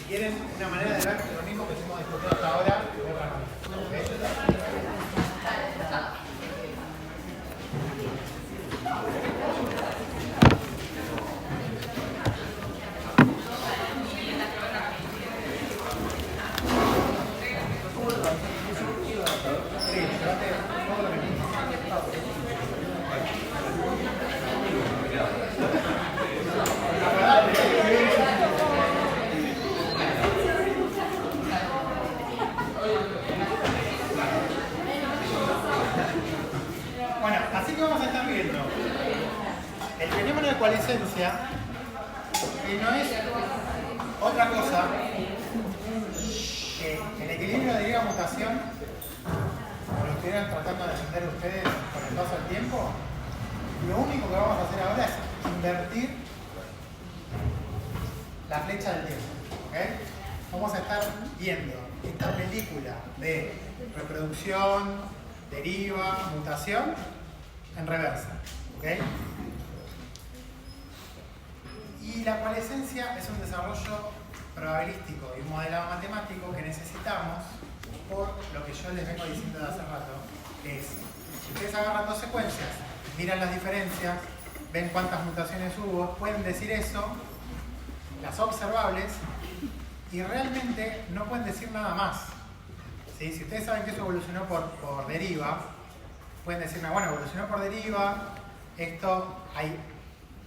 quieren una manera de ver lo mismo que hemos discutido hasta ahora de otra manera. ¿Okay? Bueno, así que vamos a estar viendo el fenómeno de ecualescencia, que no es otra cosa que el equilibrio de deriva-mutación, como lo estuvieran tratando de entender ustedes con el paso del tiempo. Lo único que vamos a hacer ahora es invertir la flecha del tiempo. ¿Okay? Vamos a estar viendo esta película de reproducción, deriva, mutación en reversa. ¿Okay? Y la ecualescencia es un desarrollo probabilístico y un modelado matemático que necesitamos por lo que yo les vengo diciendo de hace rato, que es, si ustedes agarran dos secuencias, miran las diferencias, ven cuántas mutaciones hubo, pueden decir eso, las observables, y realmente no pueden decir nada más. ¿Sí? Si ustedes saben que eso evolucionó por deriva, pueden decirme, bueno, evolucionó por deriva, esto hay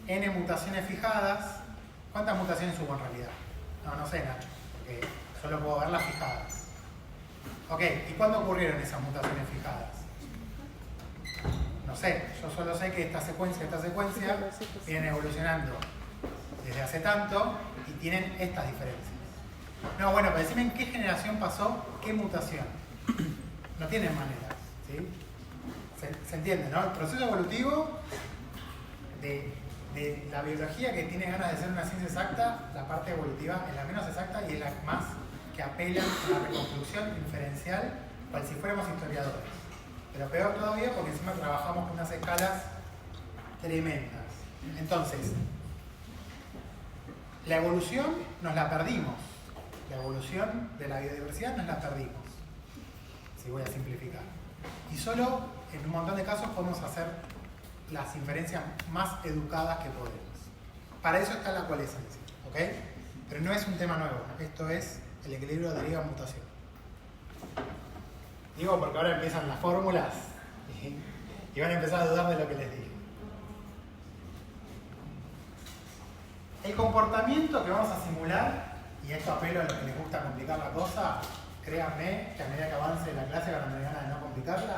n mutaciones fijadas. ¿Cuántas mutaciones hubo en realidad? No sé, Nacho, porque solo puedo ver las fijadas. Ok, ¿y cuándo ocurrieron esas mutaciones fijadas? No sé, yo solo sé que esta secuencia vienen evolucionando desde hace tanto y tienen estas diferencias. No, bueno, pero decime en qué generación pasó qué mutación. No tienen manera, ¿sí? ¿Se entiende, no? El proceso evolutivo de la biología, que tiene ganas de ser una ciencia exacta, la parte evolutiva es la menos exacta y es la más que apela a la reconstrucción inferencial, cual si fuéramos historiadores. Pero peor todavía porque encima trabajamos con unas escalas tremendas. Entonces, la evolución nos la perdimos. La evolución de la biodiversidad nos la perdimos. Si voy a simplificar. Y solo en un montón de casos podemos hacer las inferencias más educadas que podemos. Para eso está la ecualescencia, ¿ok? Pero no es un tema nuevo. Esto es el equilibrio de deriva-mutación. Digo porque ahora empiezan las fórmulas y van a empezar a dudar de lo que les digo. El comportamiento que vamos a simular, y esto apelo a los que les gusta complicar la cosa, créanme que a medida que avance la clase van a tener ganas de no complicarla,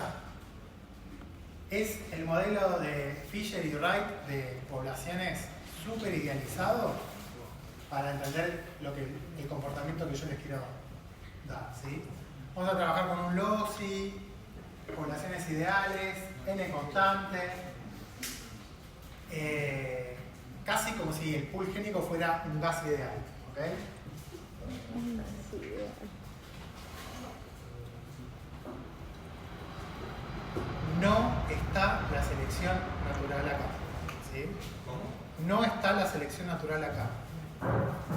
es el modelo de Fisher y Wright de poblaciones súper idealizado para entender el comportamiento que yo les quiero dar, ¿sí? Vamos a trabajar con un loci, poblaciones ideales, n constante, casi como si el pool génico fuera un gas ideal, ¿ok? No está la selección natural acá, ¿sí? No está la selección natural acá.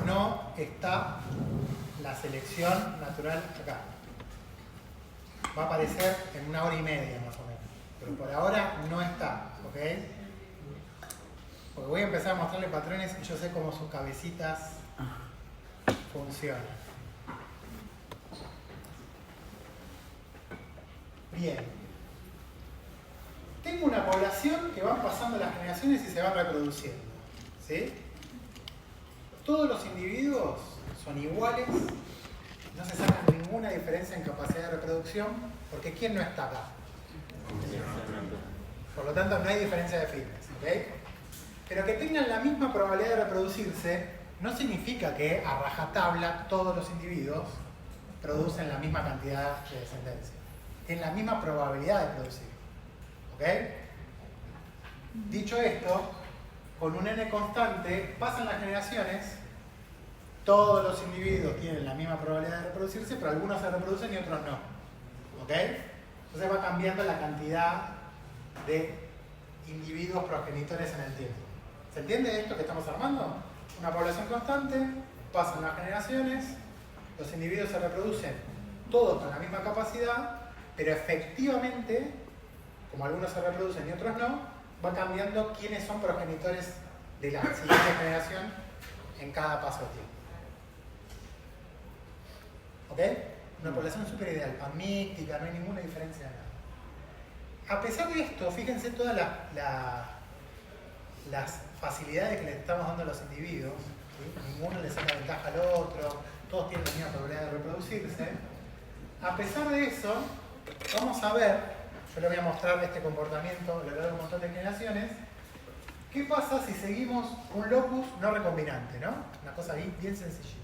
No está la selección natural acá. Va a aparecer en 1 hora y media más o menos. Pero por ahora no está, ¿ok? Porque voy a empezar a mostrarle patrones y yo sé cómo sus cabecitas funcionan. Bien. Tengo una población que van pasando las generaciones y se van reproduciendo, ¿sí? Todos los individuos son iguales, no se saca ninguna diferencia en capacidad de reproducción, porque ¿quién no está acá? Por lo tanto, no hay diferencia de fitness, ¿ok? Pero que tengan la misma probabilidad de reproducirse no significa que a rajatabla todos los individuos producen la misma cantidad de descendencia. Tienen la misma probabilidad de producir. ¿Ok? Dicho esto, con un n constante pasan las generaciones, todos los individuos tienen la misma probabilidad de reproducirse, pero algunos se reproducen y otros no. ¿Ok? Entonces va cambiando la cantidad de individuos progenitores en el tiempo. ¿Se entiende esto que estamos armando? Una población constante, pasan las generaciones, los individuos se reproducen todos con la misma capacidad, pero efectivamente, como algunos se reproducen y otros no, va cambiando quiénes son progenitores de la siguiente generación en cada paso de tiempo. ¿Ok? Una población súper ideal, panmíctica, no hay ninguna diferencia de nada. A pesar de esto, fíjense todas las facilidades que les estamos dando a los individuos, ¿sí? Ninguno le saca ventaja al otro, todos tienen la misma probabilidad de reproducirse. A pesar de eso, vamos a ver, yo les voy a mostrar este comportamiento a lo largo de un montón de generaciones. ¿Qué pasa si seguimos un locus no recombinante, ¿no? Una cosa bien sencillita.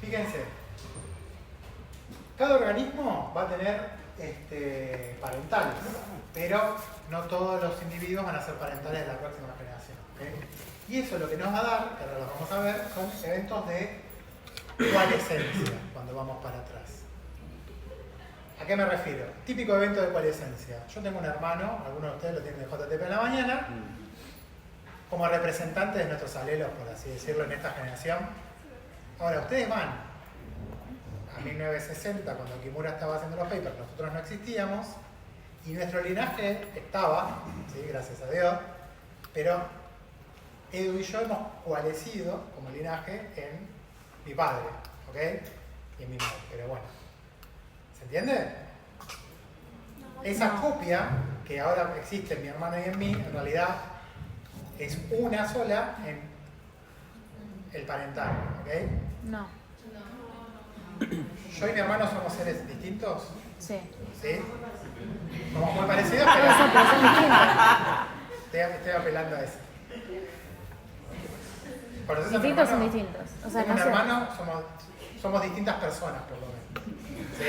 Fíjense, cada organismo va a tener parentales, pero no todos los individuos van a ser parentales de la próxima generación. ¿Okay? Y eso lo que nos va a dar, que ahora lo vamos a ver, son eventos de coalescencia, cuando vamos para atrás. ¿A qué me refiero? Típico evento de coalescencia. Yo tengo un hermano, algunos de ustedes lo tienen de JTP en la mañana, como representante de nuestros alelos, por así decirlo, en esta generación. Ahora, ustedes van a 1960, cuando Kimura estaba haciendo los papers, nosotros no existíamos, y nuestro linaje estaba, ¿sí? Gracias a Dios, pero Edu y yo hemos coalescido como linaje en mi padre, ¿ok? Y en mi madre, pero bueno. ¿Se entiende? Esa copia que ahora existe en mi hermano y en mí, en realidad es una sola en el parental, ¿ok? No. Yo y mi hermano somos seres distintos. Sí. ¿Sí? Somos muy parecidos, pero Son distintos. estoy apelando a eso. ¿Conoces a mi Distintos hermano? son distintos. O sea, Como no un sé. hermano somos distintas personas, por lo menos. ¿Sí?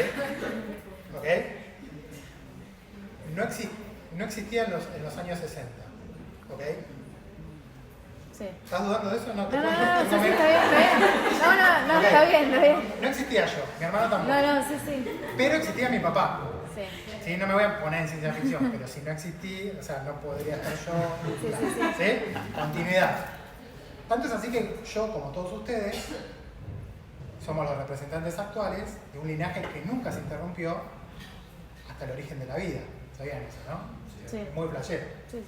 ¿Ok? No existía en los años 60. ¿Ok? Sí. ¿Estás dudando de eso? No, te No, cuento. sí, está bien, está bien. No, Ok. está bien. No existía yo, mi hermano tampoco. No, sí. Pero existía mi papá. Sí. Sí, no me voy a poner en ciencia ficción, pero si no existía, o sea, no podría estar yo. Sí. Continuidad. Tanto es así que yo, como todos ustedes, somos los representantes actuales de un linaje que nunca se interrumpió hasta el origen de la vida. ¿Sabían eso, no? Sí. Muy flashero. Sí.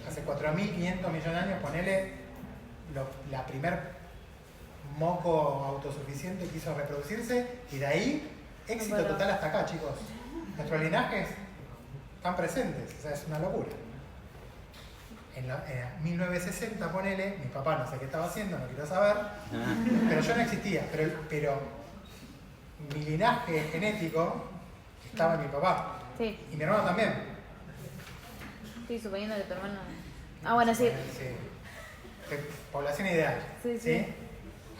Hace 4.500 millones de años, ponele, la primer moco autosuficiente quiso reproducirse y de ahí éxito total hasta acá, chicos. Nuestros linajes están presentes, o sea, es una locura. En 1960, ponele, mi papá no sé qué estaba haciendo, no quiero saber, pero yo no existía, pero mi linaje genético estaba en mi papá. Sí. Y mi hermano también. Estoy suponiendo que tu hermano. Ah, bueno, sí. Sí. Población ideal. Sí.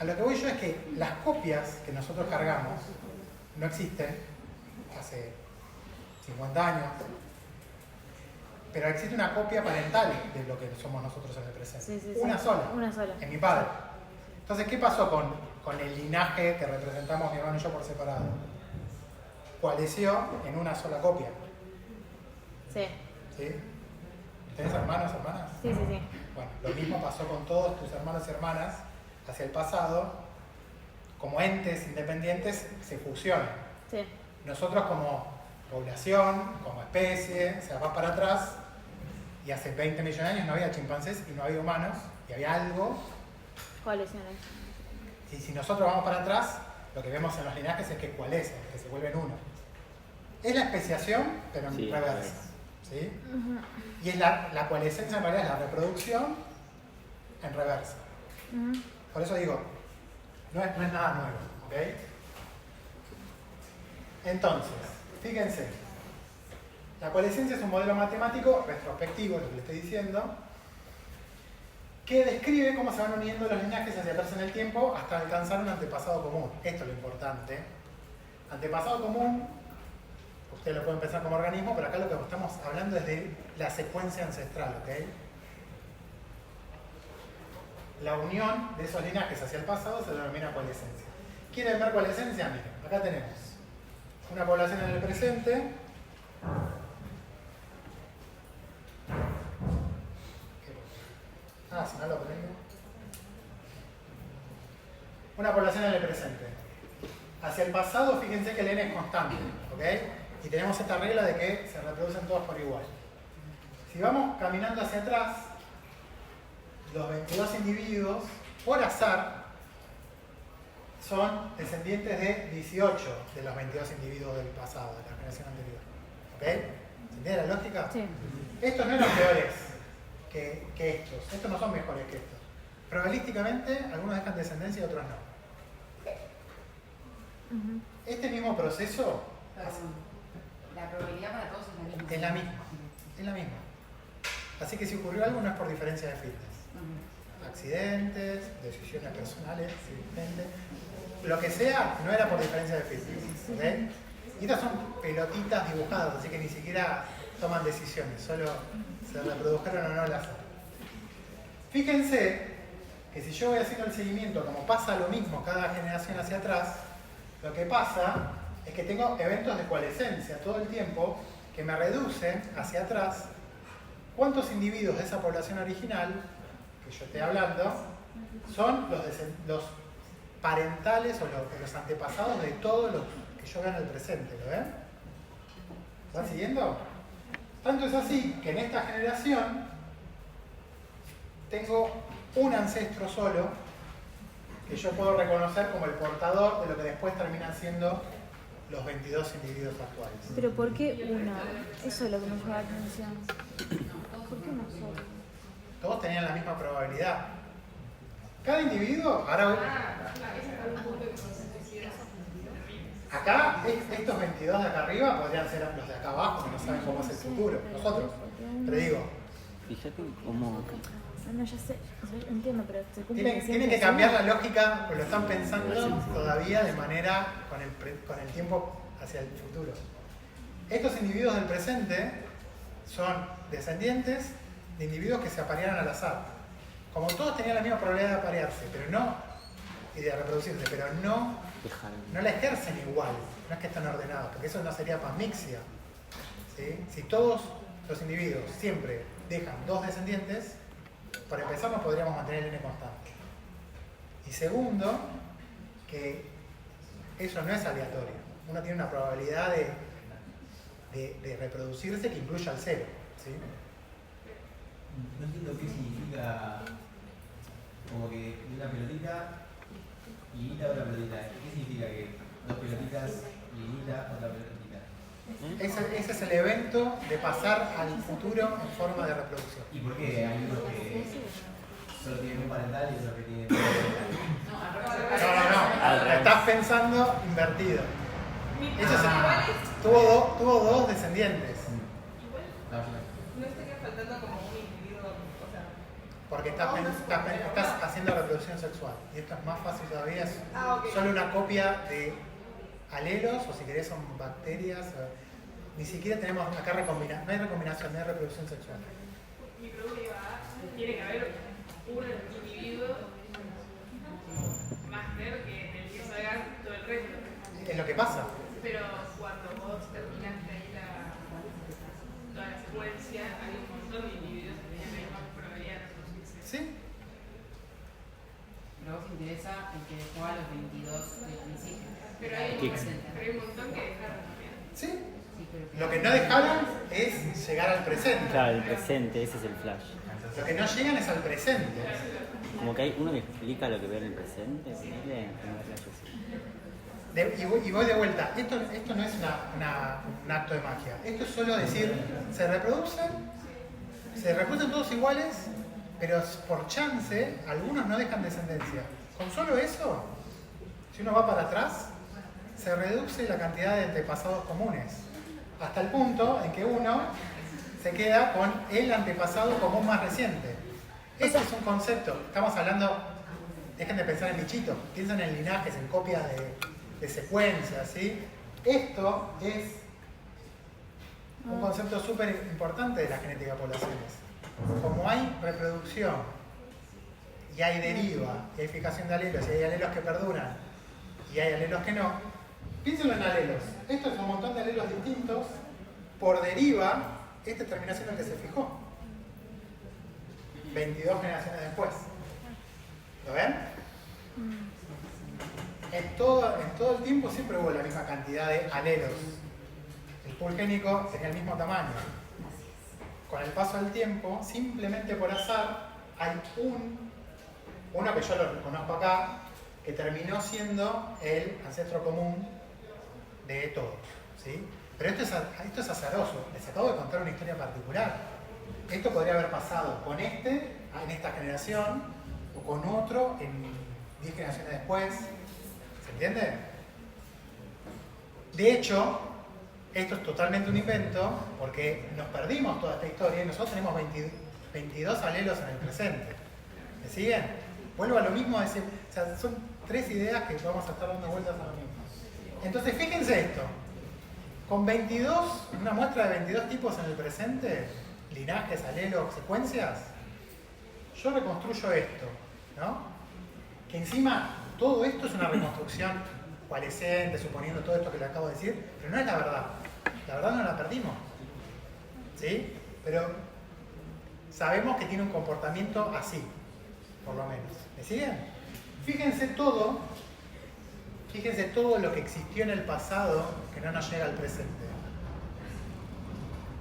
A lo que voy yo es que las copias que nosotros cargamos no existen hace 50 años, pero existe una copia parental de lo que somos nosotros en el presente. Sí. Una sola. En mi padre. Entonces, ¿qué pasó con el linaje que representamos mi hermano y yo por separado? Coalesció en una sola copia. Sí. ¿Sí? ¿Tenés hermanos, hermanas? Sí. Bueno, lo mismo pasó con todos tus hermanos y hermanas hacia el pasado. Como entes independientes se fusionan. Sí. Nosotros como población, como especie, se va para atrás y hace 20 millones de años no había chimpancés y no había humanos y había algo. Coaliciones. Y si nosotros vamos para atrás, lo que vemos en los linajes es que coalescen, que se vuelven uno. Es la especiación, pero en reversa. ¿Sí? Y es la coalescencia en realidad es la reproducción en reversa. Por eso digo, no es nada nuevo. ¿Ok? Entonces, fíjense, la coalescencia es un modelo matemático retrospectivo, lo que le estoy diciendo, que describe cómo se van uniendo los linajes hacia atrás en el tiempo hasta alcanzar un antepasado común. Esto es lo importante. Antepasado común, ustedes lo pueden pensar como organismo, pero acá lo que estamos hablando es de la secuencia ancestral, ¿ok? La unión de esos linajes hacia el pasado se denomina coalescencia. ¿Quieren ver coalescencia? Miren, acá tenemos una población en el presente. Si no lo prendo. una población en el presente. Hacia el pasado, fíjense que el n es constante, ¿ok? Y tenemos esta regla de que se reproducen todos por igual. Si vamos caminando hacia atrás, los 22 individuos, por azar, son descendientes de 18 de los 22 individuos del pasado, de la generación anterior. ¿Ok? ¿Se entiende la lógica? Sí. Estos no eran peores que estos. Estos no son mejores que estos. Probabilísticamente, algunos dejan descendencia y otros no. Este mismo proceso la probabilidad para todos es la misma. es la misma. Es la misma. Así que si ocurrió algo no es por diferencia de fitness. Accidentes, decisiones personales, simplemente. Lo que sea, no era por diferencia de fitness. ¿Okay? Y estas son pelotitas dibujadas, así que ni siquiera toman decisiones, solo se reprodujeron o no al azar. Fíjense que si yo voy haciendo el seguimiento, como pasa lo mismo cada generación hacia atrás, lo que pasa es que tengo eventos de coalescencia todo el tiempo que me reducen hacia atrás cuántos individuos de esa población original que yo estoy hablando son los parentales o los antepasados de todos los que yo veo en el presente. ¿Lo ven? ¿Están siguiendo? Tanto es así que en esta generación tengo un ancestro solo que yo puedo reconocer como el portador de lo que después terminan siendo los 22 individuos actuales. Pero ¿por qué uno? Eso es lo que me llama la atención. ¿Por qué uno solo? Todos tenían la misma probabilidad. Cada individuo, ahora acá, estos 22 de acá arriba podrían ser los de acá abajo, que no saben cómo es el futuro, nosotros. Pero digo, fíjate cómo... No, ya sé, yo entiendo, pero se cumple tienen que cambiar la lógica, o lo están pensando todavía de manera con el tiempo hacia el futuro. Estos individuos del presente son descendientes de individuos que se aparearon al azar. Como todos tenían la misma probabilidad de aparearse, pero no, y de reproducirse, pero no la ejercen igual. No es que están ordenados, porque eso no sería pasmixia. ¿Sí? Si todos los individuos siempre dejan dos descendientes, por empezar no podríamos mantener el n constante. Y segundo, que eso no es aleatorio. Uno tiene una probabilidad de reproducirse que incluya el cero. ¿Sí? No entiendo qué significa como que una pelotita y otra pelotita. ¿Qué significa que dos pelotitas y otra pelotita? Ese es el evento de pasar al futuro en forma de reproducción. ¿Y por qué hay unos que solo tienen un parental y otros que tienen un parental? No. Estás pensando invertido. Tuvo dos descendientes. No estaría faltando como un individuo, o sea... Porque estás haciendo reproducción sexual. Y esto es más fácil todavía. Es solo una copia de alelos, o si querés son bacterias. Ni siquiera tenemos acá recombinación. No hay recombinación, no hay reproducción sexual. Mi pregunta iba a... Tiene que haber un individuo más ver que en el que salga todo el resto. Es lo que pasa. Pero cuando vos terminaste ahí toda la secuencia, hay un montón de individuos que tenían la misma probabilidad de reproducirse. ¿Sí? Pero a vos te interesa el que dejó a los 22 del principio. Pero hay un montón que dejaron también. ¿Sí? Sí, pero Lo que no dejaron es llegar al presente. Claro, el presente, ese es el flash. Lo que no llegan es al presente. Como que hay uno que explica lo que ve en el presente, ponele, como flash así. Y voy de vuelta. Esto no es un acto de magia. Esto es solo decir, se reproducen todos iguales, pero por chance, algunos no dejan descendencia. Con solo eso, si uno va para atrás, se reduce la cantidad de antepasados comunes. Hasta el punto en que uno se queda con el antepasado común más reciente. Ese es un concepto. Estamos hablando, dejen de pensar en bichitos, piensen en linajes, en copias de secuencias, ¿sí? Esto es un concepto súper importante de la genética de poblaciones. Como hay reproducción y hay deriva, y hay fijación de alelos, y hay alelos que perduran, y hay alelos que no, piénsenlo en alelos. Esto es un montón de alelos distintos. Por deriva, este termina siendo el que se fijó. 22 generaciones después. ¿Lo ven? en todo el tiempo siempre hubo la misma cantidad de alelos. El pool génico tenía el mismo tamaño. Con el paso del tiempo, simplemente por azar, hay uno que yo lo reconozco acá, que terminó siendo el ancestro común de todos, ¿sí? Pero esto es azaroso. Les acabo de contar una historia particular. Esto podría haber pasado con este, en esta generación, o con otro en 10 generaciones después. ¿Se entiende? De hecho, esto es totalmente un invento, porque nos perdimos toda esta historia y nosotros tenemos 22 alelos en el presente. ¿Me siguen? Vuelvo a lo mismo, o sea, son 3 ideas que vamos a estar dando vueltas a lo mismo. Entonces, fíjense esto. Con 22, una muestra de 22 tipos en el presente, linajes, alelos, secuencias, yo reconstruyo esto, ¿no? Que encima todo esto es una reconstrucción coalescente, suponiendo todo esto que le acabo de decir, pero no es la verdad. La verdad no la perdimos, ¿sí? Pero sabemos que tiene un comportamiento así, por lo menos. ¿Me siguen? Fíjense todo lo que existió en el pasado que no nos llega al presente.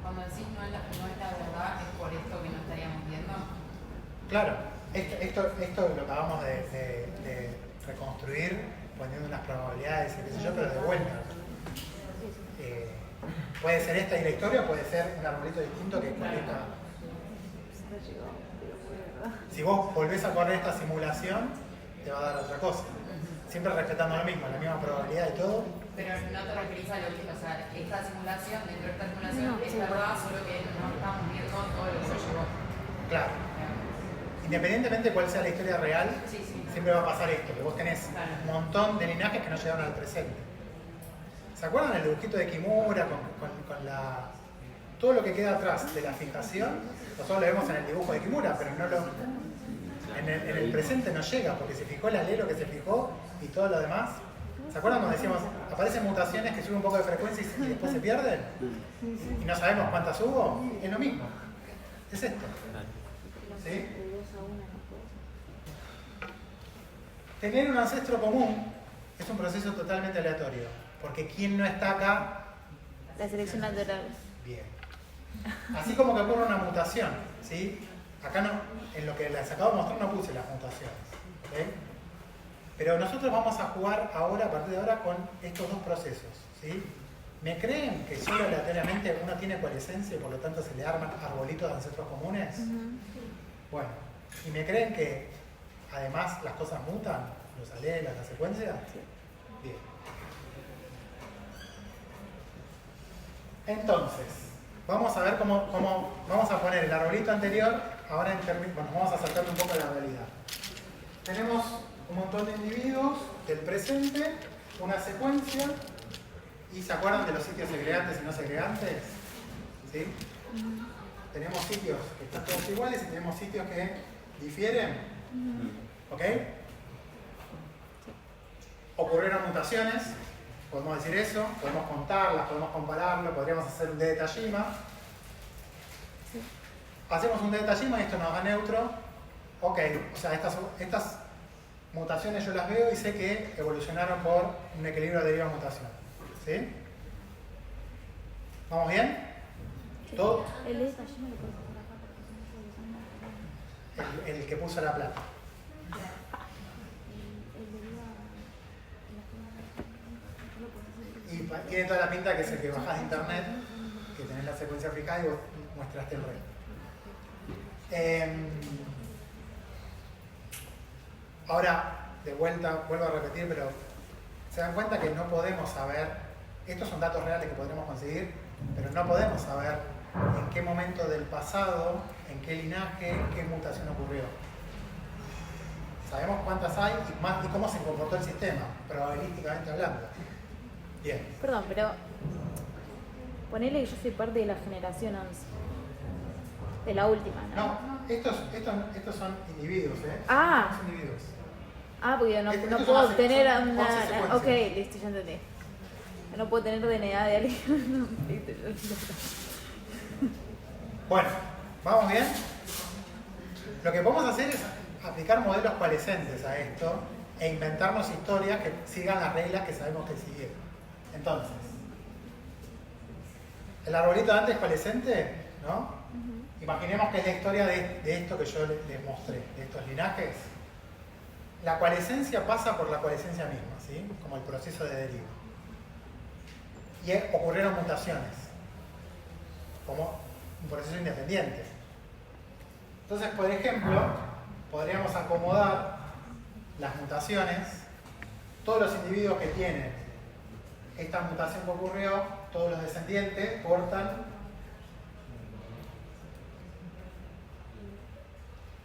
Cuando decís no es la verdad, ¿es por esto que no estaríamos viendo? Claro, esto lo acabamos de reconstruir poniendo unas probabilidades y qué sé yo, pero de vuelta. Puede ser esta y la historia, puede ser un arbolito distinto que conecta. Si vos volvés a correr esta simulación, te va a dar otra cosa. Siempre respetando lo mismo, la misma probabilidad y todo. Pero no te referís a lo que, o sea, esta simulación, dentro de esta simulación, es verdad, solo que no estamos viendo todo lo que se llevó. Claro. Independientemente de cuál sea la historia real, Sí. siempre va a pasar esto, que vos tenés un montón de linajes que no llegaron al presente. ¿Se acuerdan el dibujito de Kimura con todo lo que queda atrás de la fijación? Nosotros lo vemos en el dibujo de Kimura, pero en el presente no llega, porque se fijó el alelo que se fijó y todo lo demás. ¿Se acuerdan cuando decíamos, aparecen mutaciones que suben un poco de frecuencia y después se pierden? Y no sabemos cuántas hubo. Es lo mismo. Es esto. ¿Sí? Tener un ancestro común es un proceso totalmente aleatorio, porque ¿quién no está acá? La selección natural. Bien. Así como que ocurre una mutación, ¿sí? Acá no, en lo que les acabo de mostrar no puse las mutaciones, ¿ok? Pero nosotros vamos a jugar ahora, a partir de ahora, con estos dos procesos, ¿sí? ¿Me creen que solo aleatoriamente uno tiene coalescencia y por lo tanto se le arman arbolitos de ancestros comunes? Bueno, ¿y me creen que además las cosas mutan? ¿Los alelos, las secuencias? Bien. Entonces, vamos a ver cómo vamos a poner el arbolito anterior, ahora vamos a saltar un poco a la realidad. Tenemos un montón de individuos del presente, una secuencia, y ¿se acuerdan de los sitios segregantes y no segregantes? ¿Sí? Tenemos sitios que están todos iguales y tenemos sitios que difieren. ¿Ok? Ocurrieron mutaciones, podemos decir eso, podemos contarlas, podemos compararlo, podríamos hacer un D de Tajima. Hacemos un D de Tajima y esto nos da neutro. Ok, o sea, estas mutaciones yo las veo y sé que evolucionaron por un equilibrio de deriva-mutación. ¿Sí? ¿Vamos bien? ¿Todo? El de Tajima lo puedes poner acá. El que puso la plata. Y tiene toda la pinta que es el que bajás de internet, que tenés la secuencia fijada y vos muestraste el resto. Ahora, de vuelta, vuelvo a repetir, pero se dan cuenta que no podemos saber, estos son datos reales que podremos conseguir, pero no podemos saber en qué momento del pasado, en qué linaje, qué mutación ocurrió. Sabemos cuántas hay y cómo se comportó el sistema, probabilísticamente hablando. Bien. Perdón, pero ponele que yo soy parte de la generación 11. De la última, ¿no? No, estos son individuos, ¿eh? Ah. Son individuos. Ah, porque no Estos puedo son obtener 11 una... secuencias. Ok, listo, ya entendí. No puedo tener DNA de alguien. Bueno, ¿vamos bien? Lo que podemos hacer es aplicar modelos coalescentes a esto e inventarnos historias que sigan las reglas que sabemos que siguieron. Entonces, el arbolito de antes coalescente, ¿no? Imaginemos que es la historia de esto que yo les mostré, de estos linajes. La coalescencia pasa por la coalescencia misma, ¿sí? Como el proceso de deriva. Y ocurrieron mutaciones, como un proceso independiente. Entonces, por ejemplo, podríamos acomodar las mutaciones, todos los individuos que tienen esta mutación que ocurrió, todos los descendientes portan,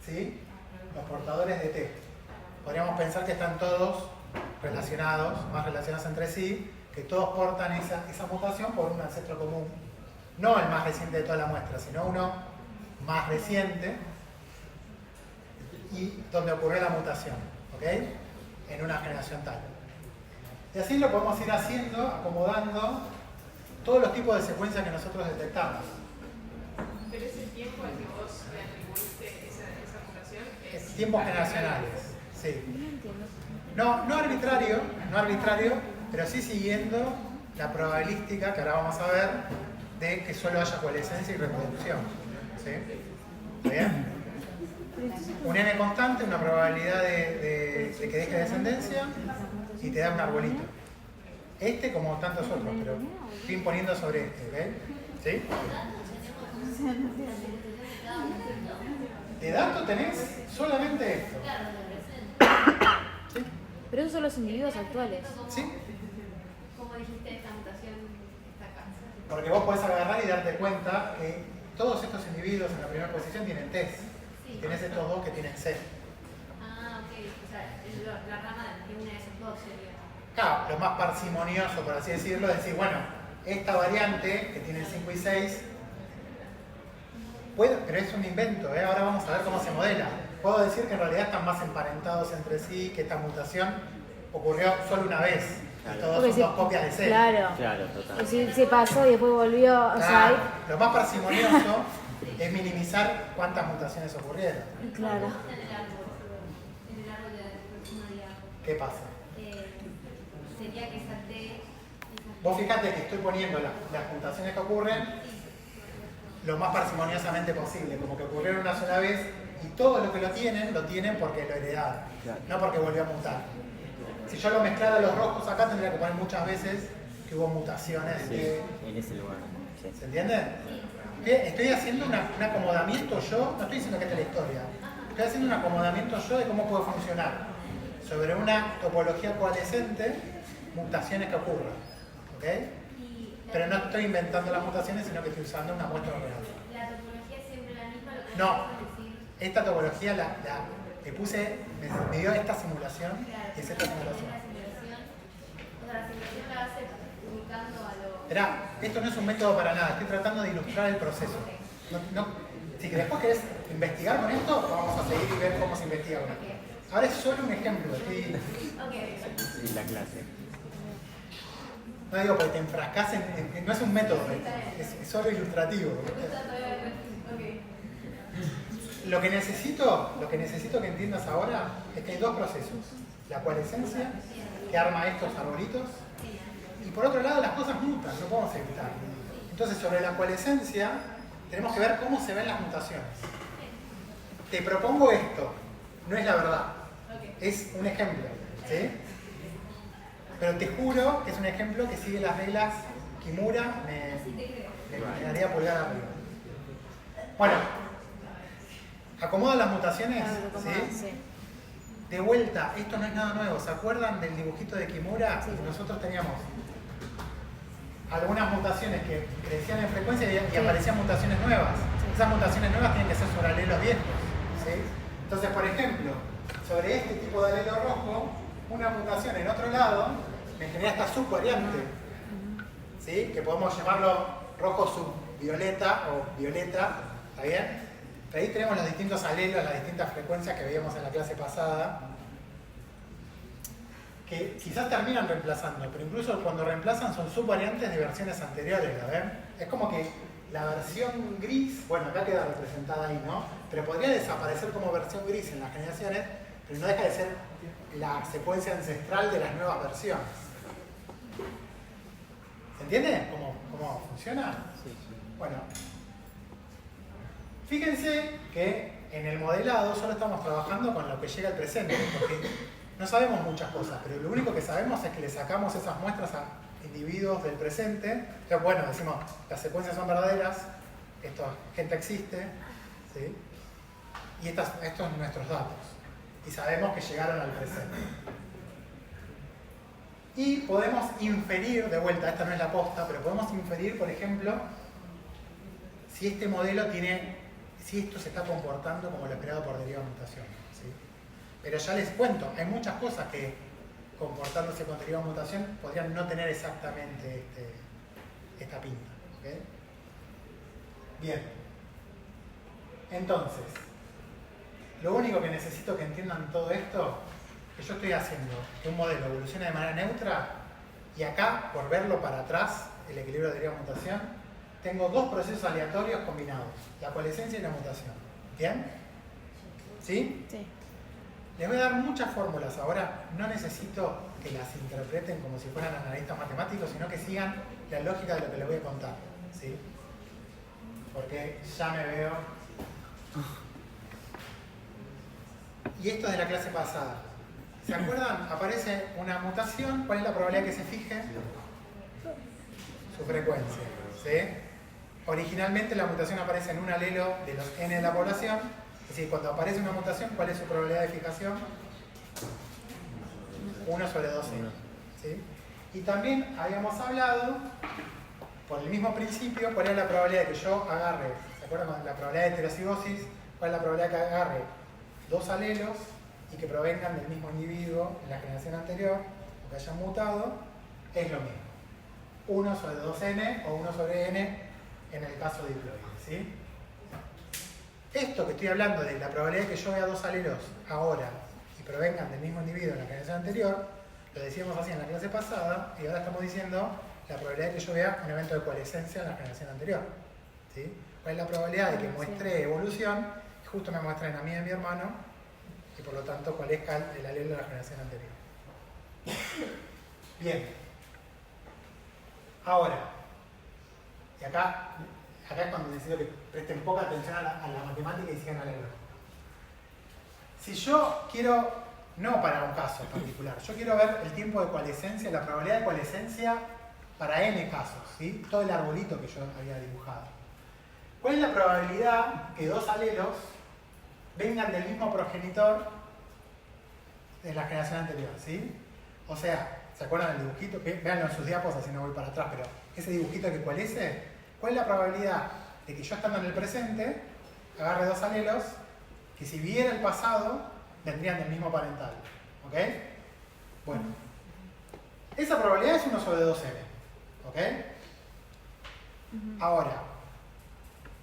¿sí?, los portadores de T. Podríamos pensar que están todos relacionados, más relacionados entre sí, que todos portan esa mutación por un ancestro común. No el más reciente de toda la muestra, sino uno más reciente y donde ocurrió la mutación, ¿ok? En una generación tal. Y así lo podemos ir haciendo, acomodando todos los tipos de secuencias que nosotros detectamos. Pero ese tiempo al que vos le atribuiste esa mutación es Tiempos generacionales, sí. No entiendo. No arbitrario, pero sí siguiendo la probabilística que ahora vamos a ver de que solo haya coalescencia y reproducción. ¿Sí? ¿Está bien? Un n constante, una probabilidad de que deje descendencia y te da un arbolito. Este como tantos otros, pero estoy imponiendo sobre este, ¿ok? ¿Sí? De datos tenés solamente esto. ¿Sí? Pero esos son los individuos actuales. ¿Sí? Como dijiste, esta mutación está acá. Porque vos podés agarrar y darte cuenta que todos estos individuos en la primera posición tienen T. Y tenés estos dos que tienen C. Ah, ok. O sea, la rama de una de esos dos sería. Claro, lo más parsimonioso, por así decirlo, es decir, bueno, esta variante que tiene 5 y 6, pero es un invento, ¿eh? Ahora vamos a ver cómo se modela. Puedo decir que en realidad están más emparentados entre sí, que esta mutación ocurrió solo una vez. Y todos Porque son dos copias de C. Claro. Claro, total. Si se pasó y después volvió, o sea, Claro, lo más parsimonioso es minimizar cuántas mutaciones ocurrieron. claro. En el árbol de la próxima día. ¿Qué pasa? Sería que esa T. Vos fíjate que estoy poniendo las mutaciones que ocurren lo más parsimoniosamente posible, como que ocurrieron una sola vez y todos los que lo tienen porque lo heredaron, Claro. no porque volvió a mutar. Si yo lo mezclara los rojos acá, tendría que poner muchas veces que hubo mutaciones. Sí, en ese lugar. Sí. ¿Se entiende? Estoy haciendo un acomodamiento yo, no estoy diciendo que esta es la historia, estoy haciendo un acomodamiento yo de cómo puede funcionar sobre una topología coalescente, mutaciones que ocurran. ¿Ok? Pero no estoy inventando las mutaciones, sino que estoy usando una muestra real. La topología es siempre la misma, lo que No, podemos decir. esta topología le puse, me dio esta simulación, Claro, y es esta la simulación. simulación. O sea, la simulación la hace ubicando a lo. Esperá, esto no es un método para nada, estoy tratando de ilustrar el proceso. Si que después querés investigar con esto, vamos a seguir y ver cómo se investiga con esto. Ahora es solo un ejemplo, Ok. Sí, la clase. no digo porque te enfrascas no es un método, es solo ilustrativo. Ok. Lo que necesito que entiendas ahora es que hay dos procesos. La coalescencia, que arma estos arbolitos, y por otro lado las cosas mutan, no podemos evitar. Entonces sobre la coalescencia tenemos que ver cómo se ven las mutaciones. Te propongo esto, no es la verdad, es un ejemplo, ¿sí? Pero te juro que es un ejemplo que sigue las reglas Kimura, me daría pulgar arriba. Bueno, acomoda las mutaciones, ¿sí? De vuelta, esto no es nada nuevo. ¿Se acuerdan del dibujito de Kimura? Sí. Nosotros teníamos algunas mutaciones que crecían en frecuencia y aparecían mutaciones nuevas. Sí. Esas mutaciones nuevas tienen que ser sobre alelos viejos, ¿sí? Entonces, por ejemplo, sobre este tipo de alelo rojo, una mutación en otro lado me genera esta subvariante, ¿sí? Que podemos llamarlo rojo subvioleta o violeta, ¿está bien? Ahí tenemos los distintos alelos, las distintas frecuencias que veíamos en la clase pasada, que quizás terminan reemplazando, pero incluso cuando reemplazan son subvariantes de versiones anteriores, ¿la ven? Es como que la versión gris, bueno, acá queda representada ahí, ¿no? Pero podría desaparecer como versión gris en las generaciones, pero no deja de ser la secuencia ancestral de las nuevas versiones. ¿Se entiende cómo funciona? Sí, sí. Bueno, fíjense que en el modelado solo estamos trabajando con lo que llega al presente, porque no sabemos muchas cosas, pero lo único que sabemos es que le sacamos esas muestras a individuos del presente. Entonces, bueno, decimos, las secuencias son verdaderas, esta gente existe, ¿sí? Y estos son nuestros datos. Y sabemos que llegaron al presente. Y podemos inferir, de vuelta, esta no es la posta, pero podemos inferir, por ejemplo, si este modelo si esto se está comportando como lo esperado por deriva de mutación. ¿Sí? Pero ya les cuento, hay muchas cosas que comportándose con deriva de mutación podrían no tener exactamente esta pinta. ¿Okay? Bien. Entonces, lo único que necesito que entiendan todo esto, que yo estoy haciendo que un modelo evolucione de manera neutra, y acá, por verlo para atrás, el equilibrio de deriva de mutación, tengo dos procesos aleatorios combinados, la coalescencia y la mutación. ¿Bien? ¿Sí? Sí. Les voy a dar muchas fórmulas ahora, no necesito que las interpreten como si fueran analistas matemáticos, sino que sigan la lógica de lo que les voy a contar. ¿Sí? Porque ya me veo... Y esto es de la clase pasada. ¿Se acuerdan? Aparece una mutación, ¿cuál es la probabilidad que se fije? Su frecuencia. ¿Sí? Originalmente la mutación aparece en un alelo de los n de la población. Es decir, cuando aparece una mutación, ¿cuál es su probabilidad de fijación? 1 sobre 2n. ¿Sí? Y también habíamos hablado, por el mismo principio, cuál es la probabilidad de que yo agarre, ¿se acuerdan? La probabilidad de heterocigosis, cuál es la probabilidad de que agarre dos alelos y que provengan del mismo individuo en la generación anterior, o que hayan mutado, es lo mismo. 1 sobre 2n o 1 sobre n en el caso de diploide. ¿Sí? Esto que estoy hablando de la probabilidad de que yo vea dos alelos ahora y provengan del mismo individuo en la generación anterior, lo decíamos así en la clase pasada, y ahora estamos diciendo la probabilidad de que yo vea un evento de coalescencia en la generación anterior. ¿Sí? ¿Cuál es la probabilidad de que muestre evolución? Justo me muestren a mí y a mi hermano, y por lo tanto coalesca el alelo de la generación anterior. Bien. Ahora, y acá es cuando necesito que presten poca atención a la matemática y sigan al error. Si yo quiero, no para un caso en particular, yo quiero ver el tiempo de coalescencia, la probabilidad de coalescencia para n casos, ¿sí? Todo el arbolito que yo había dibujado. ¿Cuál es la probabilidad que dos alelos vengan del mismo progenitor en la generación anterior? ¿Sí? O sea, ¿se acuerdan del dibujito? Véanlo en sus diapos, así no voy para atrás, pero ese dibujito que coalesce, ¿cuál es la probabilidad de que yo estando en el presente agarre dos alelos que si viera el pasado vendrían del mismo parental? ¿Ok? Bueno, esa probabilidad es 1 sobre 2n. ¿Ok? Ahora,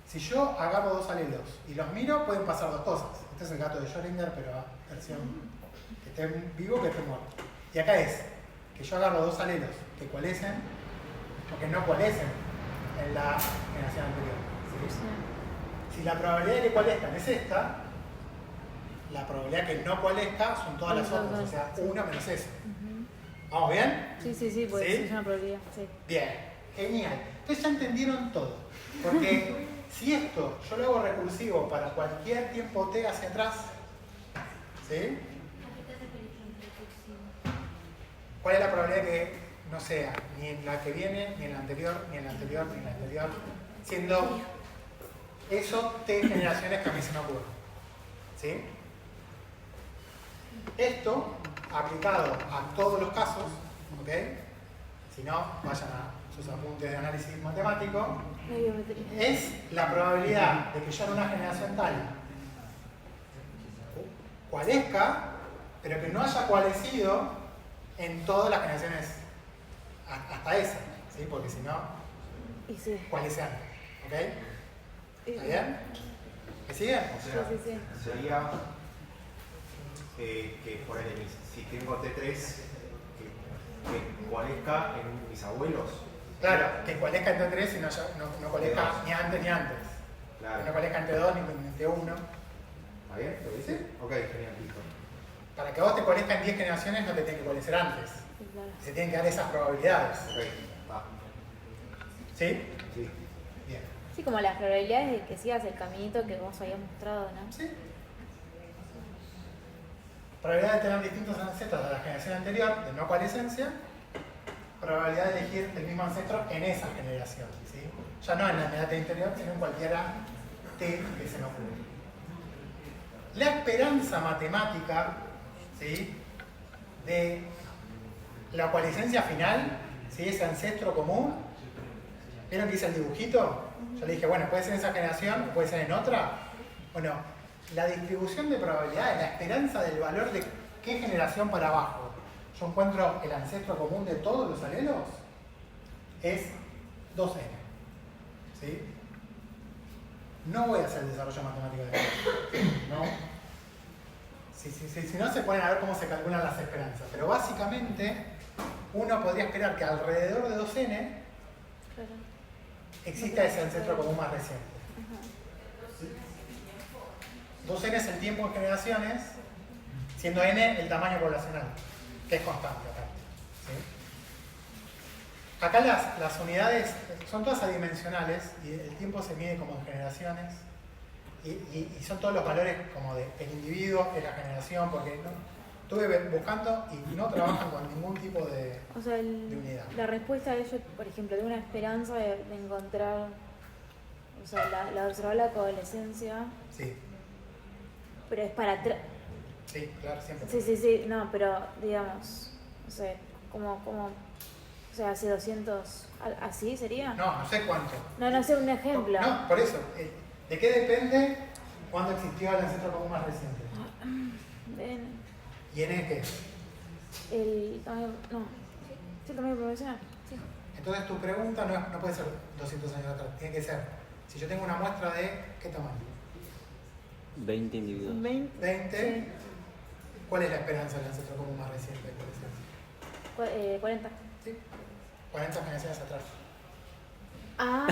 si yo agarro dos alelos y los miro, pueden pasar dos cosas. Este es el gato de Schrödinger, pero versión que esté vivo que esté muerto. Y acá es que yo agarro dos alelos que coalescen o que no coalescen en la generación anterior. ¿Sí? Si la probabilidad de que coalescan es esta, la probabilidad que no coalesca son todas las otras, o sea, 1 menos eso. ¿Vamos bien? Sí, pues ¿Sí? es una probabilidad. Sí. Bien, genial. Entonces ya entendieron todo. Porque si esto yo lo hago recursivo para cualquier tiempo t hacia atrás, ¿sí? ¿Cuál es la probabilidad de que no sea ni en la que viene, ni en la anterior, ni en la anterior, ni en la anterior? Siendo eso t generaciones que a mí se me ocurren. ¿Sí? Esto aplicado a todos los casos, ¿ok? Si no, vayan a sus apuntes de análisis matemático, es la probabilidad de que yo en una generación tal coalesca, pero que no haya coalescido en todas las generaciones hasta esa, ¿sí? Porque si no, coalesce antes, ¿ok? ¿Está bien? ¿Me siguen? O sea, Sí. sería que por ahí, si tengo T3, que coalesca en mis abuelos. Claro, que coalesca entre 3 y no coalesca ni antes ni antes. Claro. Que no coalesca entre 2 ni entre 1. ¿Está bien? ¿Lo dice? Sí. Ok, genial, listo. Para que a vos te coalescan 10 generaciones no te tienen que coalescer antes. Sí, claro. Se tienen que dar esas probabilidades. Va. ¿Sí? Sí. Bien. Sí, como las probabilidades de que sigas el caminito que vos habías mostrado, ¿no? ¿Sí? Probabilidad de tener distintos ancestros de la generación anterior, de no coalescencia. Probabilidad de elegir el mismo ancestro en esa generación. ¿Sí? Ya no en la inmediata interior, sino en cualquiera T que se me ocurra. La esperanza matemática, ¿sí?, de la coalescencia final, ¿sí?, ese ancestro común. ¿Vieron que hice el dibujito? Yo le dije, bueno, puede ser en esa generación, puede ser en otra. Bueno, la distribución de probabilidades, la esperanza del valor de qué generación para abajo yo encuentro el ancestro común de todos los alelos, es 2n. ¿Sí? No voy a hacer el desarrollo matemático de esto. ¿No? Si no, se pueden a ver cómo se calculan las esperanzas. Pero básicamente, uno podría esperar que alrededor de 2n Claro. exista ese ancestro común más reciente. Ajá. 2n es el tiempo en generaciones, siendo n el tamaño poblacional, que es constante aparte. ¿Sí? Acá las unidades son todas adimensionales y el tiempo se mide como en generaciones y son todos los valores como del individuo, de la generación, porque no, estuve buscando y no trabajan con ningún tipo de O sea, unidad. la respuesta a ello, por ejemplo, de una esperanza de encontrar, o sea, la observar la coalescencia, Sí, pero es para atrás. sí, claro, siempre. Sí, no, pero digamos, no sé, como, o sea, hace 200, ¿así sería? No sé cuánto. No sé, un ejemplo. No, por eso. ¿De qué depende cuándo existió el ancestro común más reciente? Ven, ¿Y n qué? el tamaño, no, sí, el tamaño profesional, sí. Entonces tu pregunta no puede ser 200 años atrás, tiene que ser, si yo tengo una muestra de, ¿qué tamaño? 20 individuos. 20. Sí. ¿Cuál es la esperanza del ancestro común más reciente? ¿Cuál es? 40. ¿Sí? 40 generaciones atrás. Ah,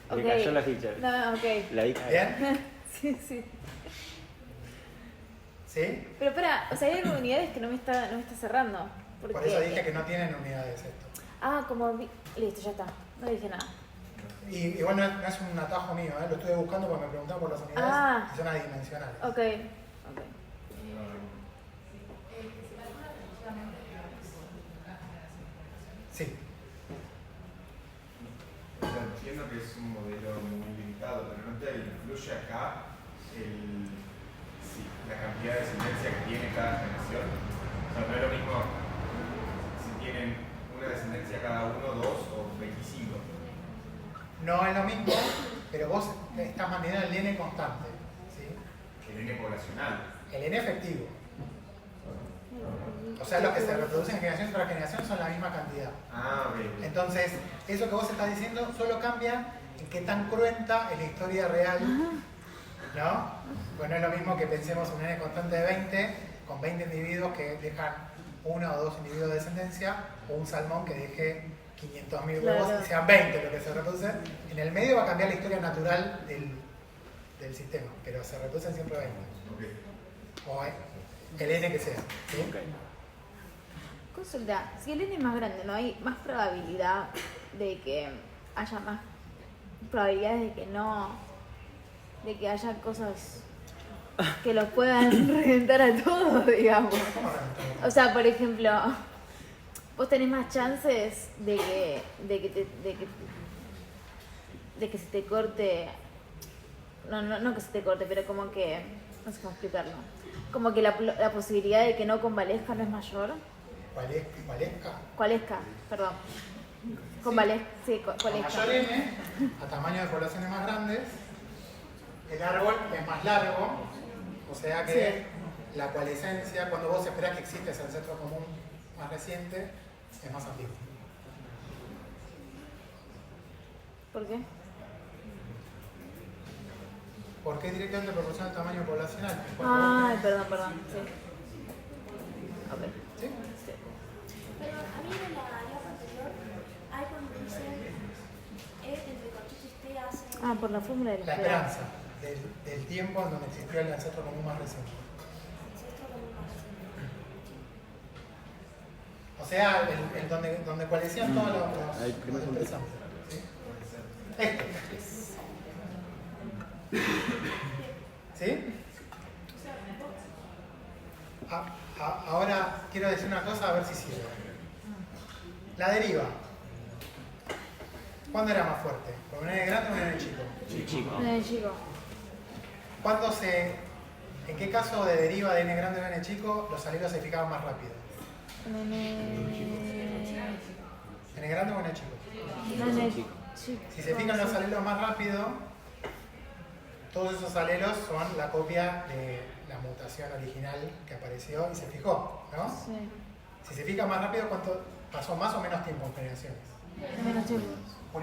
ok. Le cayó la ficha. No, ok. La vi. ¿Bien? Sí. ¿Sí? Pero espera, o sea, hay algunas unidades que no me está cerrando. Porque, Por eso dije que no tienen unidades esto. listo, ya está. No dije nada. Y igual no es un atajo mío, lo estuve buscando porque me preguntaban por las unidades y son adimensionales. Ok. Sí. O sea, entiendo que es un modelo muy limitado, pero no te influye acá la cantidad de descendencia que tiene cada generación. O sea, no es lo mismo si tienen una descendencia cada uno, 2 o 25. No es lo mismo, pero vos estás manteniendo el n constante. ¿Sí? El N poblacional. El n efectivo. O sea, los que se reproducen generación tras generación son la misma cantidad. Ah, ok. Entonces, eso que vos estás diciendo solo cambia en qué tan cruenta es la historia real, ¿no? Pues no es lo mismo que pensemos un n constante de 20 con 20 individuos que dejan 1 o 2 individuos de descendencia, o un salmón que deje 500.000 huevos y sean 20 lo que se reproducen. En el medio va a cambiar la historia natural del sistema, pero se reproducen siempre 20. Okay. O el n que sea. ¿Sí? Ok. Consulta, si el n es más grande, ¿no hay más probabilidad de que haya más probabilidades de que haya cosas que los puedan reventar a todos, digamos? ¿Cómo reventar? O sea, por ejemplo, vos tenés más chances de que se te corte, no que se te corte, pero como que, no sé cómo explicarlo, como que la posibilidad de que no convalezca no es mayor. ¿Cualesca? Perdón. Con Coalesca. mayor n, a tamaño de poblaciones más grandes, el árbol es más largo, o sea que la coalescencia, cuando vos esperás que existe ese ancestro común más reciente, es más antiguo. ¿Por qué? Porque es directamente proporcional al tamaño poblacional. Ay, perdón, sí. Ok. ¿Sí? Sí. Pero a mí en la diapo anterior hay cuando dicen entre corchetes T hace... Por la fórmula de La esperanza del tiempo en donde existió el ancestro común más reciente. Ancestro común O sea, el donde coalescían todos los expresantes. ¿Sí? ¿Sí? Ahora quiero decir una cosa a ver si sirve. La deriva. ¿Cuándo era más fuerte? ¿Con un n grande o un n chico? Chico. En el chico. ¿En qué caso de deriva de n grande o n chico los alelos se fijaban más rápido? En ¿N grande o n chico? el chico. Si se fijan los alelos más rápido, todos esos alelos son la copia de la mutación original que apareció y se fijó, ¿no? Sí. Si se fija más rápido, ¿cuánto pasó más o menos tiempo en generaciones? Menos chicos. Un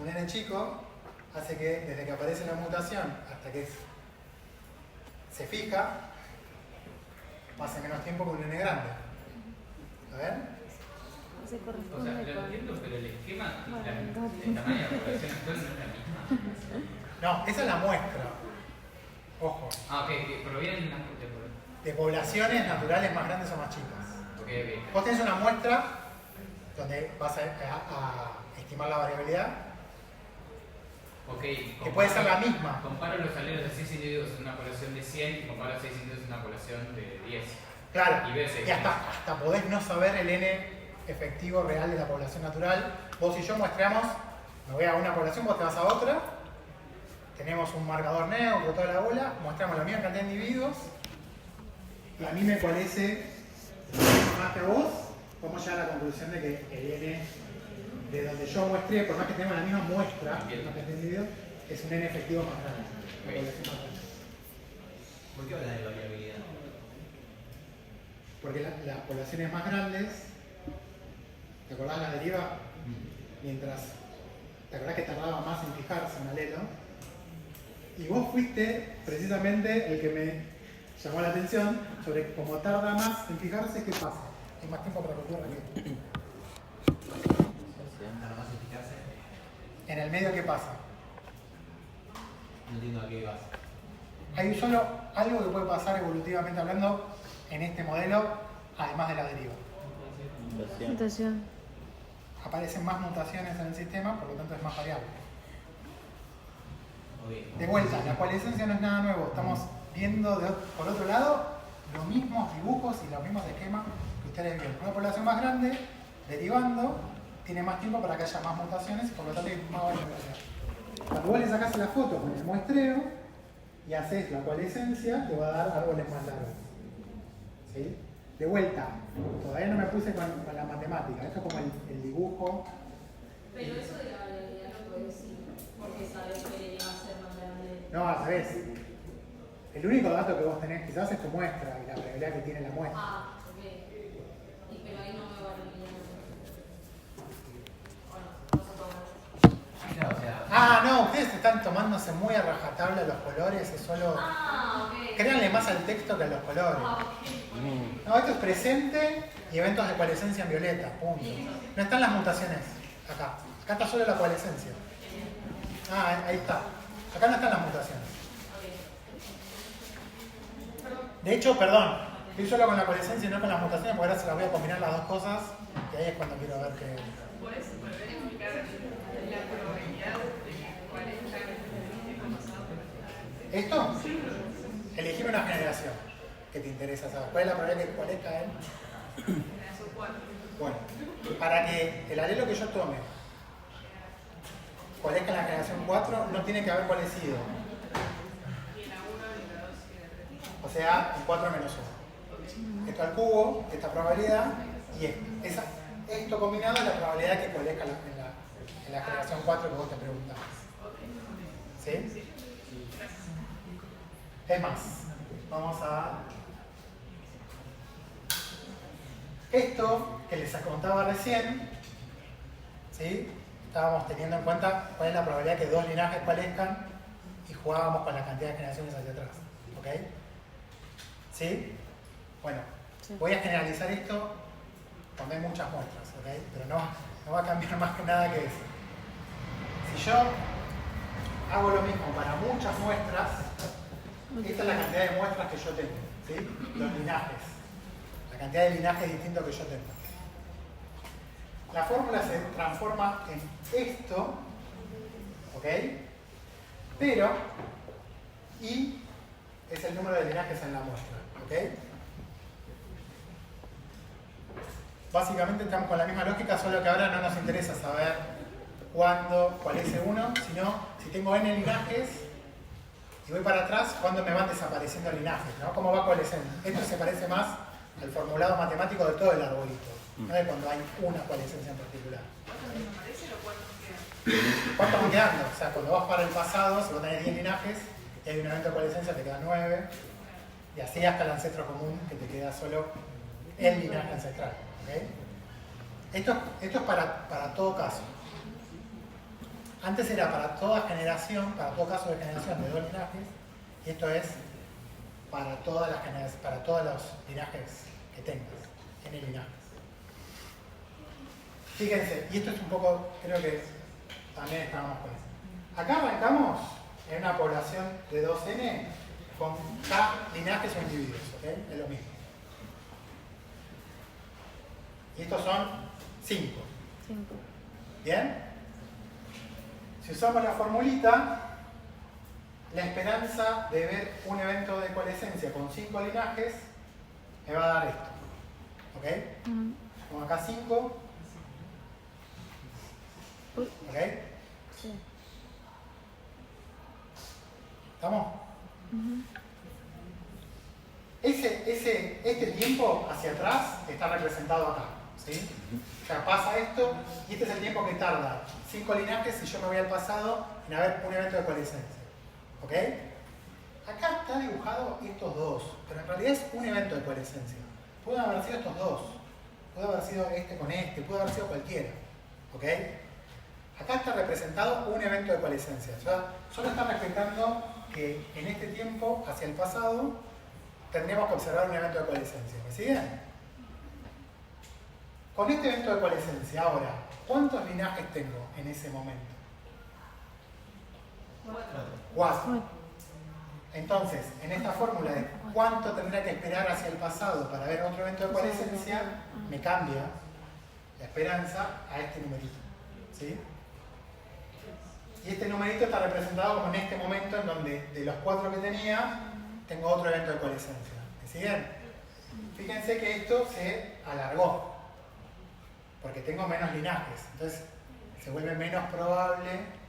n chico hace que desde que aparece la mutación hasta que se fija, pase menos tiempo que un n grande. A ver. Se O sea, corresponde lo con... entiendo, pero el esquema, Bueno, el tamaño de la población actual no es la misma. No, esa es la muestra. Ojo. Ah, ok, que provienen De poblaciones naturales más grandes o más chicas. Okay. Vos tenés una muestra donde vas a estimar la variabilidad, que puede ser la misma. Comparo los alelos de 6 individuos en una población de 100 y comparo 6 individuos en una población de 10. Claro, Y hasta podés no saber el n efectivo real de la población natural. Vos y yo muestramos, me voy a una población, vos te vas a otra, tenemos un marcador neutro, toda la bola, mostramos la misma cantidad de individuos y a mí me parece más que a vos, vamos ya a la conclusión de que el n de donde yo muestré, por más que tenemos la misma muestra, la cantidad de individuos, es un n efectivo más grande. Una población más grande. ¿Por qué hablas de variabilidad? Porque las poblaciones más grandes, ¿te acordás la deriva? Mientras, ¿te acordás que tardaba más en fijarse un alelo? Y vos fuiste precisamente el que me llamó la atención sobre cómo tarda más en fijarse, ¿qué pasa? Hay más tiempo para que ocurra que... ¿Tarda más en fijarse? En el medio, ¿qué pasa? No entiendo a qué vas. Hay solo algo que puede pasar evolutivamente hablando en este modelo, además de la deriva. Mutación. Aparecen más mutaciones en el sistema, por lo tanto es más variable. Okay. De vuelta, la coalescencia no es nada nuevo. Estamos viendo por otro lado los mismos dibujos y los mismos esquemas que ustedes vieron. Una población más grande, derivando, tiene más tiempo para que haya más mutaciones y por lo tanto hay más variabilidad. Cuando vos le sacás la foto con el muestreo y haces la coalescencia, te va a dar árboles más largos. ¿Sí? De vuelta, todavía no me puse con la matemática. Esto es como el dibujo. Pero eso de la variabilidad no puede decir, porque sabes que va a ser más grande. No, al revés. El único dato que vos tenés quizás es tu muestra y la variabilidad que tiene la muestra. Ah, ok. Y pero ahí no me variabilidad. Bueno, no se puede. Claro, o sea, No, ustedes están tomándose muy a rajatabla los colores, es solo... Ok. Créanle más al texto que a los colores. Ok. No, esto es presente y eventos de coalescencia en violeta, punto. No están las mutaciones acá. Acá está solo la coalescencia. Ahí está. Acá no están las mutaciones. De hecho, perdón, estoy solo con la coalescencia y no con las mutaciones, porque ahora se las voy a combinar las dos cosas y ahí es cuando quiero ver que... ¿Puedes volver a explicar la probabilidad de cuál es la que pasado? ¿Esto? Elegir una generación que te interesa saber. ¿Cuál es la probabilidad que coalesca en? Generación 4. Bueno, para que el alelo que yo tome coalesca en la generación 4, no tiene que haber coalescido. Y en la 1, y la 2, y en la 3. O sea, el 4 menos 1. Esto al cubo, esta probabilidad, y esto combinado es la probabilidad que coalesca en la generación 4 que vos te preguntabas. ¿Sí? Es más, vamos a... Esto que les contaba recién, ¿sí? Estábamos teniendo en cuenta cuál es la probabilidad que dos linajes coalescan y jugábamos con la cantidad de generaciones hacia atrás. ¿Ok? ¿Sí? Bueno, Sí. voy a generalizar esto, tomé muchas muestras, ¿ok? Pero no va a cambiar más que nada que eso. Si yo hago lo mismo para muchas muestras, esta es la cantidad de muestras que yo tengo, ¿sí? Los linajes. La cantidad de linajes distintos que yo tengo. La fórmula se transforma en esto, ¿ok? Pero I es el número de linajes en la muestra, ¿ok? Básicamente estamos con la misma lógica, solo que ahora no nos interesa saber cuándo, cuál es uno, sino si tengo n linajes y voy para atrás, cuándo me van desapareciendo linajes, ¿no? ¿Cómo va coalescendo? Esto se parece más al formulado matemático de todo el arbolito, no de cuando hay una coalescencia en particular. ¿Cuántos desaparecen o cuántos quedan? ¿Cuántos van quedando? O sea, cuando vas para el pasado, si vos tenés 10 linajes y hay un evento de coalescencia, te quedan 9, y así hasta el ancestro común, que te queda solo el linaje ancestral. ¿Okay? Esto es para todo caso. Antes era para toda generación, para todo caso de generación de 2 linajes, y esto es para todas las generaciones, para todos los linajes que tengas, n linajes. Fíjense, y esto es un poco, creo que también estábamos con eso. Acá arrancamos en una población de 2n con k linajes o individuos, ¿ok? Es lo mismo. Y estos son 5. ¿Bien? Si usamos la formulita, la esperanza de ver un evento de coalescencia con 5 linajes me va a dar esto. ¿Ok? Como acá 5. ¿Ok? Sí. ¿Estamos? Este tiempo hacia atrás está representado acá. ¿Sí? O sea, pasa esto y este es el tiempo que tarda 5 linajes si yo me voy al pasado en haber un evento de coalescencia. ¿Ok? Acá está dibujado estos dos, pero en realidad es un evento de coalescencia. Puede haber sido estos dos, puede haber sido este con este, puede haber sido cualquiera. ¿Ok? Acá está representado un evento de coalescencia. O sea, solo está respetando que en este tiempo, hacia el pasado, tendríamos que observar un evento de coalescencia. ¿Me siguen? Con este evento de coalescencia, ahora, ¿cuántos linajes tengo en ese momento? 4. Entonces, en esta fórmula de cuánto tendrá que esperar hacia el pasado para ver otro evento de coalescencia, me cambia la esperanza a este numerito. ¿Sí? Y este numerito está representado como en este momento en donde de los 4 que tenía, tengo otro evento de coalescencia. ¿Me siguen? Fíjense que esto se alargó, porque tengo menos linajes. Entonces, se vuelve menos probable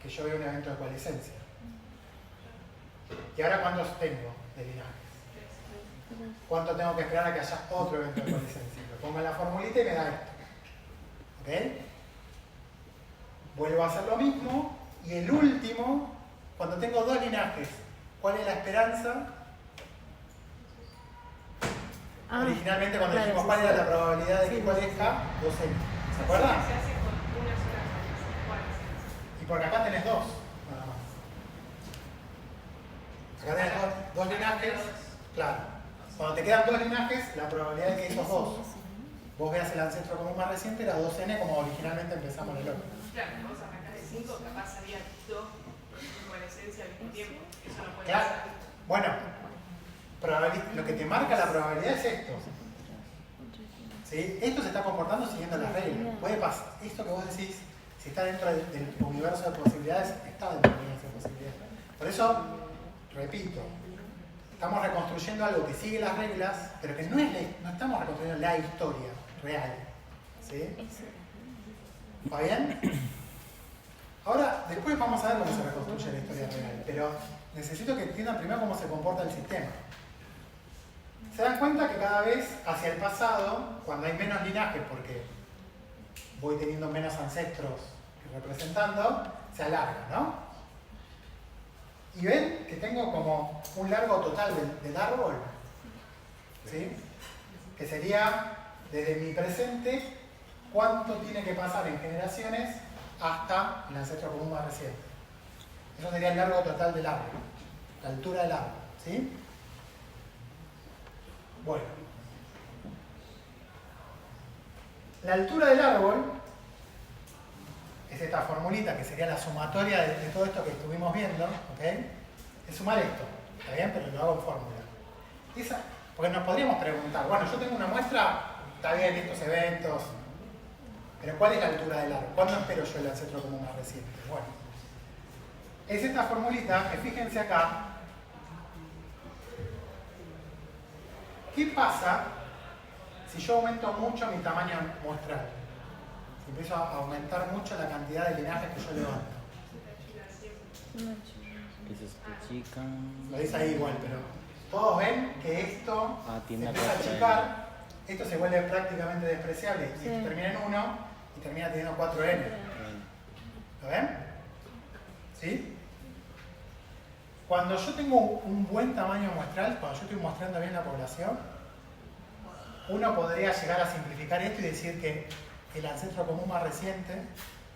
que yo vea un evento de coalescencia. ¿Y ahora cuántos tengo de linajes? ¿Cuánto tengo que esperar a que haya otro evento de coalescencia? Lo pongo en la formulita y me da esto. ¿Ok? Vuelvo a hacer lo mismo. Y el último, cuando tengo 2 linajes, ¿cuál es la esperanza? Originalmente cuando dijimos cuál era la probabilidad de que coalesca, 2n. ¿Se acuerdan? Se hace con una sola coalescencia. Y porque acá tenés 2, nada más. Acá tenés dos linajes, claro. Cuando te quedan 2 linajes, la probabilidad de que esos 2 vos veas el ancestro común más reciente era 2n, como originalmente empezamos el otro. Claro, vos arrancás de 5, capaz salían 2 en coalescencia al mismo tiempo. Eso no puede Claro. pasar. Bueno, lo que te marca la probabilidad es esto. ¿Sí? Esto se está comportando siguiendo las reglas. Puede pasar. Esto que vos decís, si está dentro del universo de posibilidades, está dentro del universo de posibilidades. Por eso, repito, estamos reconstruyendo algo que sigue las reglas, pero que no estamos reconstruyendo la historia real. ¿Sí? ¿Va bien? Ahora, después vamos a ver cómo se reconstruye la historia real, pero necesito que entiendan primero cómo se comporta el sistema. Se dan cuenta que cada vez hacia el pasado, cuando hay menos linajes, porque voy teniendo menos ancestros representando, se alarga, ¿no? Y ven que tengo como un largo total del árbol, ¿sí? Que sería, desde mi presente, cuánto tiene que pasar en generaciones hasta el ancestro común más reciente. Eso sería el largo total del árbol, la altura del árbol, ¿sí? Bueno. La altura del árbol es esta formulita que sería la sumatoria de todo esto que estuvimos viendo, ¿ok? Es sumar esto, ¿está bien? Pero lo hago en fórmula. Porque nos podríamos preguntar, bueno, yo tengo una muestra, está bien estos eventos, pero ¿cuál es la altura del árbol? ¿Cuándo espero yo el ancestro común más reciente? Bueno, es esta formulita que fíjense acá. ¿Qué pasa si yo aumento mucho mi tamaño muestral? Si empiezo a aumentar mucho la cantidad de linajes que yo levanto. Que se achican. Lo dice ahí igual, pero todos ven que esto se tiende a empieza a crecer. achicar, esto se vuelve prácticamente despreciable y Sí. esto termina en 1 y termina teniendo 4N. ¿Lo ven? ¿Sí? Cuando yo tengo un buen tamaño muestral, cuando yo estoy mostrando bien la población, uno podría llegar a simplificar esto y decir que el ancestro común más reciente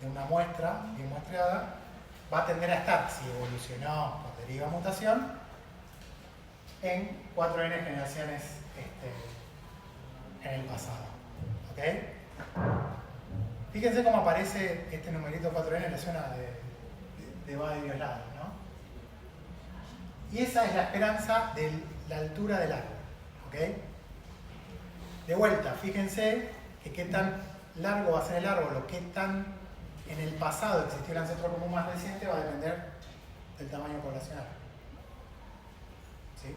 de una muestra bien muestreada va a tender a estar, si evolucionó por deriva mutación, en 4N generaciones en el pasado. ¿Ok? Fíjense cómo aparece este numerito 4N, le suena de varios lados, ¿no? Y esa es la esperanza de la altura del árbol. ¿Ok? De vuelta, fíjense que qué tan largo va a ser el árbol o qué tan en el pasado existió el ancestro común más reciente va a depender del tamaño poblacional. ¿Sí?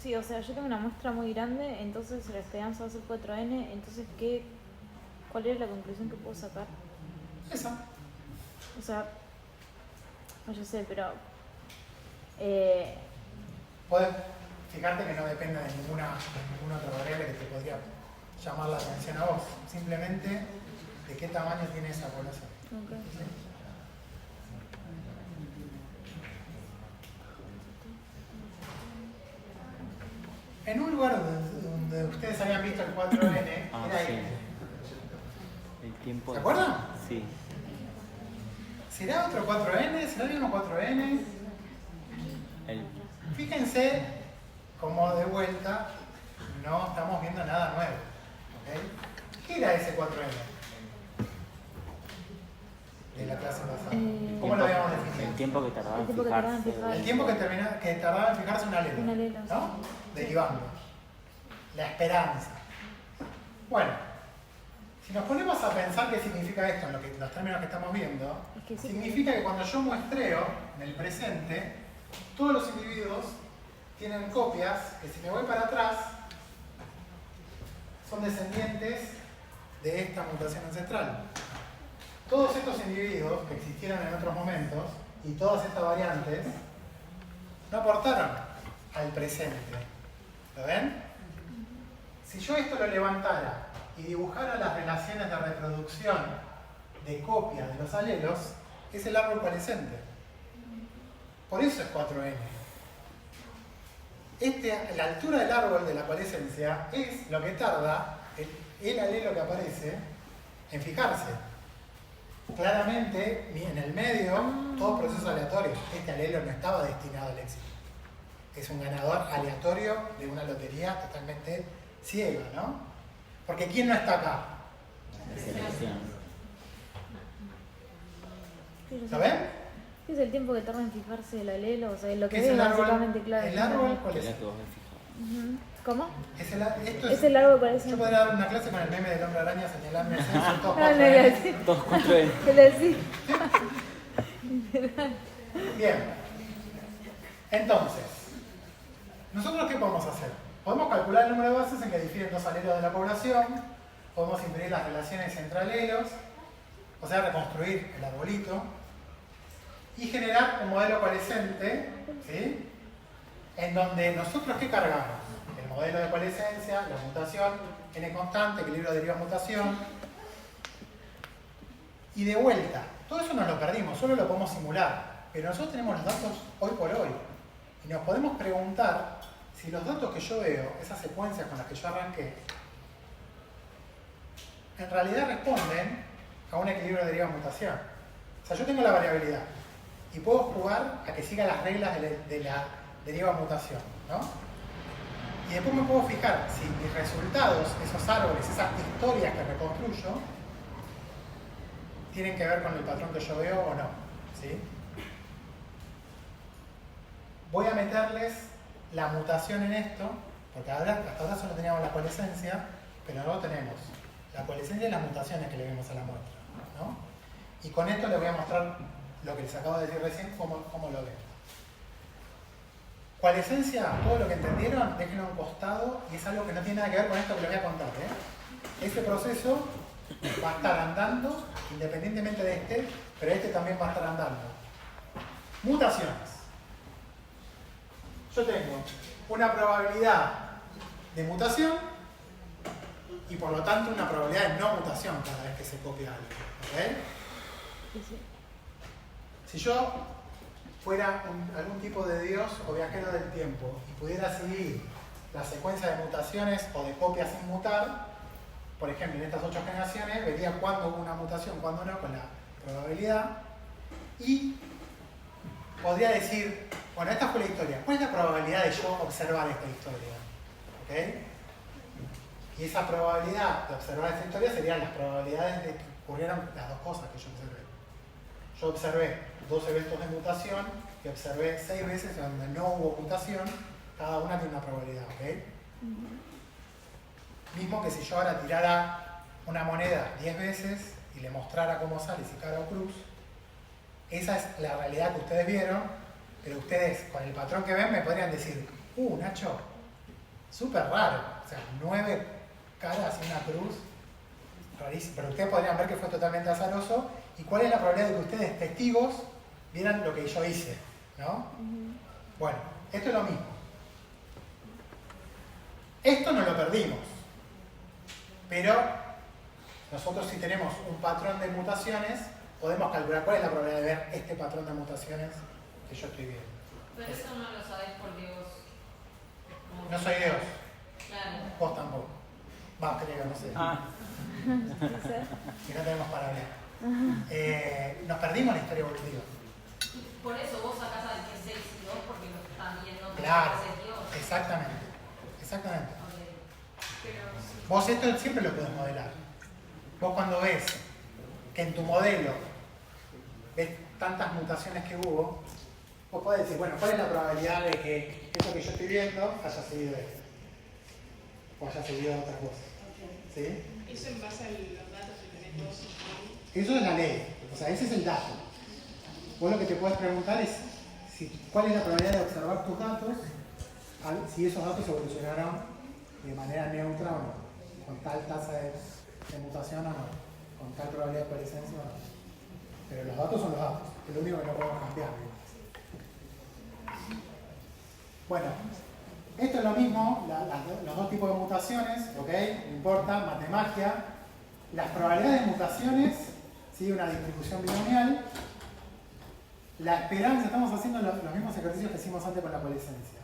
Sí, o sea, yo tengo una muestra muy grande, entonces la esperanza va a ser 4N, entonces ¿cuál es la conclusión que puedo sacar? Esa. O sea, no yo sé, pero Podés fijarte que no depende de ninguna otra variable que te podría llamar la atención a vos. Simplemente de qué tamaño tiene esa población. okay. ¿Sí? En un lugar donde ustedes habían visto el 4N, era sí. ahí. El tiempo. ¿Se acuerdan? Sí. ¿Será otro 4N? ¿Será el mismo 4N? Fíjense como de vuelta no estamos viendo nada nuevo. ¿Ok? ¿Qué era ese 4N? De la clase pasada. ¿Cómo lo habíamos definido? El tiempo que tardaba en El tiempo que tardaba en fijarse. fijarse. El tiempo que tardaba en fijarse un alelo. Un alelo, sí. ¿No? Derivando. La esperanza. Bueno, si nos ponemos a pensar qué significa esto en los términos que estamos viendo, Es que sí. significa que cuando yo muestreo en el presente, todos los individuos tienen copias que si me voy para atrás son descendientes de esta mutación ancestral. Todos estos individuos que existieron en otros momentos y todas estas variantes no aportaron al presente. ¿Lo ven? Si yo esto lo levantara y dibujara las relaciones de reproducción de copia de los alelos, es el árbol coalescente. Por eso es 4N. La altura del árbol de la coalescencia es lo que tarda el alelo que aparece en fijarse. Claramente, en el medio, todo proceso aleatorio. Este alelo no estaba destinado al éxito. Es un ganador aleatorio de una lotería totalmente ciega, ¿no? Porque ¿quién no está acá? La selección. ¿Lo ven? ¿Qué es el tiempo que tarda en fijarse el alelo? O sea, lo que ¿Qué es es el árbol? básicamente claro. El árbol Que es coalescente. la que vos ves fijado. Ujú. ¿Cómo? Esto Es el árbol Yo coalescente. podría dar una clase con el meme del hombre araña señalando el censo en todos No, no, 4N. no, Todos 4N. ¿qué le decís? Bien. Entonces, ¿nosotros qué podemos hacer? Podemos calcular el número de bases en que difieren dos alelos de la población, podemos inferir las relaciones entre alelos, o sea, reconstruir el arbolito, y generar un modelo coalescente, ¿sí? En donde nosotros, ¿qué cargamos? El modelo de coalescencia, la mutación, n constante, equilibrio de deriva mutación, y de vuelta, todo eso nos lo perdimos, solo lo podemos simular, pero nosotros tenemos los datos hoy por hoy, y nos podemos preguntar si los datos que yo veo, esas secuencias con las que yo arranqué, en realidad responden a un equilibrio de deriva mutación. O sea, yo tengo la variabilidad y puedo jugar a que siga las reglas de la deriva mutación, ¿no? Y después me puedo fijar si mis resultados, esos árboles, esas historias que reconstruyo, tienen que ver con el patrón que yo veo o no, ¿sí? Voy a meterles la mutación en esto, Porque hasta ahora solo teníamos la coalescencia, pero luego tenemos la coalescencia y las mutaciones que le vemos a la muestra, ¿no? Y con esto les voy a mostrar lo que les acabo de decir recién, cómo lo ven. Coalescencia, todo lo que entendieron, déjenlo a un costado, y es algo que no tiene nada que ver con esto que les voy a contar, ¿eh? Este proceso va a estar andando, independientemente de este, pero este también va a estar andando. Mutaciones. Yo tengo una probabilidad de mutación y por lo tanto una probabilidad de no mutación cada vez que se copia algo. ¿Okay? Si yo fuera algún tipo de dios o viajero del tiempo y pudiera seguir la secuencia de mutaciones o de copias sin mutar, por ejemplo, en estas 8 generaciones, vería cuándo hubo una mutación, cuándo no, con la probabilidad, y podría decir, bueno, esta fue la historia. ¿Cuál es la probabilidad de yo observar esta historia? ¿Okay? Y esa probabilidad de observar esta historia serían las probabilidades de que ocurrieran las dos cosas que yo observé. Yo observé 2 eventos de mutación y observé 6 veces donde no hubo mutación, cada una tiene una probabilidad, ¿ok? Mismo que si yo ahora tirara una moneda 10 veces y le mostrara cómo sale, si cara o cruz, esa es la realidad que ustedes vieron, pero ustedes con el patrón que ven me podrían decir, Nacho, súper raro, o sea, 9 caras y una cruz, rarísimo, pero ustedes podrían ver que fue totalmente azaroso, y cuál es la probabilidad de que ustedes, testigos, vieran lo que yo hice, ¿no? Bueno, esto es lo mismo. Esto no lo perdimos, pero nosotros si tenemos un patrón de mutaciones, podemos calcular cuál es la probabilidad de ver este patrón de mutaciones que yo estoy viendo. Pero eso no lo sabés porque vos... No soy Dios. Claro. Vos tampoco. Va, creo, no sé. Y no tenemos para hablar. Nos perdimos la historia evolutiva. Por eso vos sacás al que es 6 y 2 porque lo están viendo que Claro, es Dios. exactamente. Exactamente. Okay. Vos esto siempre lo podés modelar. Vos cuando ves que en tu modelo ves tantas mutaciones que hubo, vos podés decir, bueno, ¿cuál es la probabilidad de que eso que yo estoy viendo haya seguido esto? O haya seguido otra cosa. ¿Sí? Eso en base a los datos que tenés vos. Eso es la ley. O sea, ese es el dato. Vos lo que te puedes preguntar es cuál es la probabilidad de observar tus datos, si esos datos evolucionaron de manera neutra o no, con tal tasa de mutación o no, con tal probabilidad de coalescencia o no. Pero los datos son los datos, es lo único que no podemos cambiar. Bueno, esto es lo mismo, los dos tipos de mutaciones, ¿ok? No importa, matemagia. Las probabilidades de mutaciones sigue una distribución binomial. La esperanza, estamos haciendo los mismos ejercicios que hicimos antes con la coalescencia.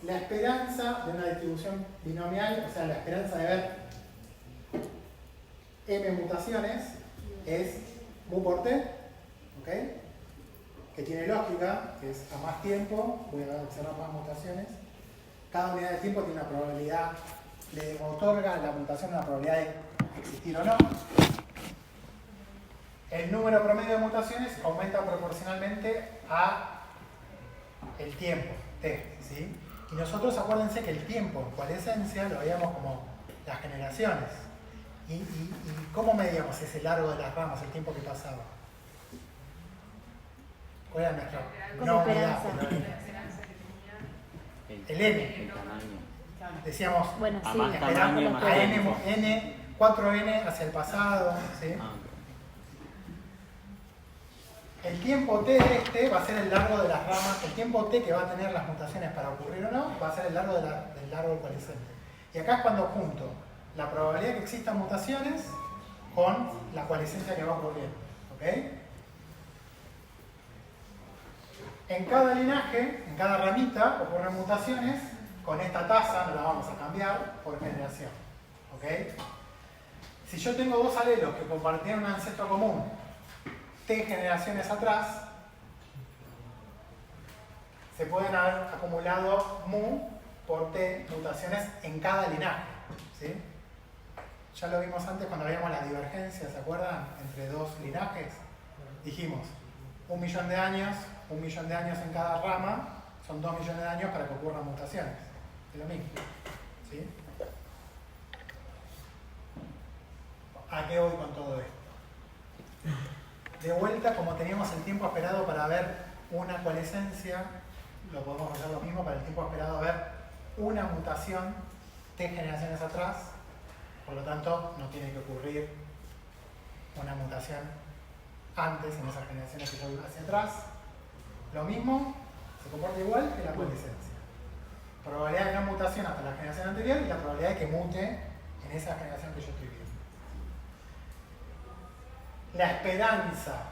La esperanza de una distribución binomial, o sea, la esperanza de ver m mutaciones, es mu por t, ¿ok? Que tiene lógica, que es a más tiempo, voy a observar más mutaciones. Cada unidad de tiempo tiene una probabilidad, le otorga a la mutación una probabilidad de existir o no. El número promedio de mutaciones aumenta proporcionalmente a el tiempo, t, ¿sí? Y nosotros acuérdense que el tiempo en coalescencia lo veíamos como las generaciones. ¿Y cómo medíamos ese largo de las ramas, el tiempo que pasaba? ¿Cuál era nuestra no unidad? El n. Decíamos, bueno, a sí, más tamaño, más a tiempo. n, 4n hacia el pasado, ¿sí? El tiempo t de este va a ser el largo de las ramas, el tiempo t que va a tener las mutaciones para ocurrir o no, va a ser el largo del largo del coalescente. Y acá es cuando junto la probabilidad de que existan mutaciones con la coalescencia que va ocurriendo, ¿ok? En cada linaje, en cada ramita ocurren mutaciones, con esta tasa no la vamos a cambiar por generación, ¿ok? Si yo tengo dos alelos que compartían un ancestro común t generaciones atrás, se pueden haber acumulado mu por t mutaciones en cada linaje, ¿sí? Ya lo vimos antes cuando veíamos la divergencia, ¿se acuerdan? Entre dos linajes. Dijimos, 1 millón de años en cada rama, son 2 millones de años para que ocurran mutaciones. Es lo mismo. ¿Sí? ¿A qué voy con todo esto? De vuelta, como teníamos el tiempo esperado para ver una coalescencia, lo podemos hacer lo mismo para el tiempo esperado a ver una mutación de generaciones atrás. Por lo tanto, no tiene que ocurrir una mutación antes en esas generaciones que yo vi hacia atrás. Lo mismo se comporta igual que la coalescencia. Probabilidad de no mutación hasta la generación anterior y la probabilidad de que mute en esa generación que yo estoy viendo. La esperanza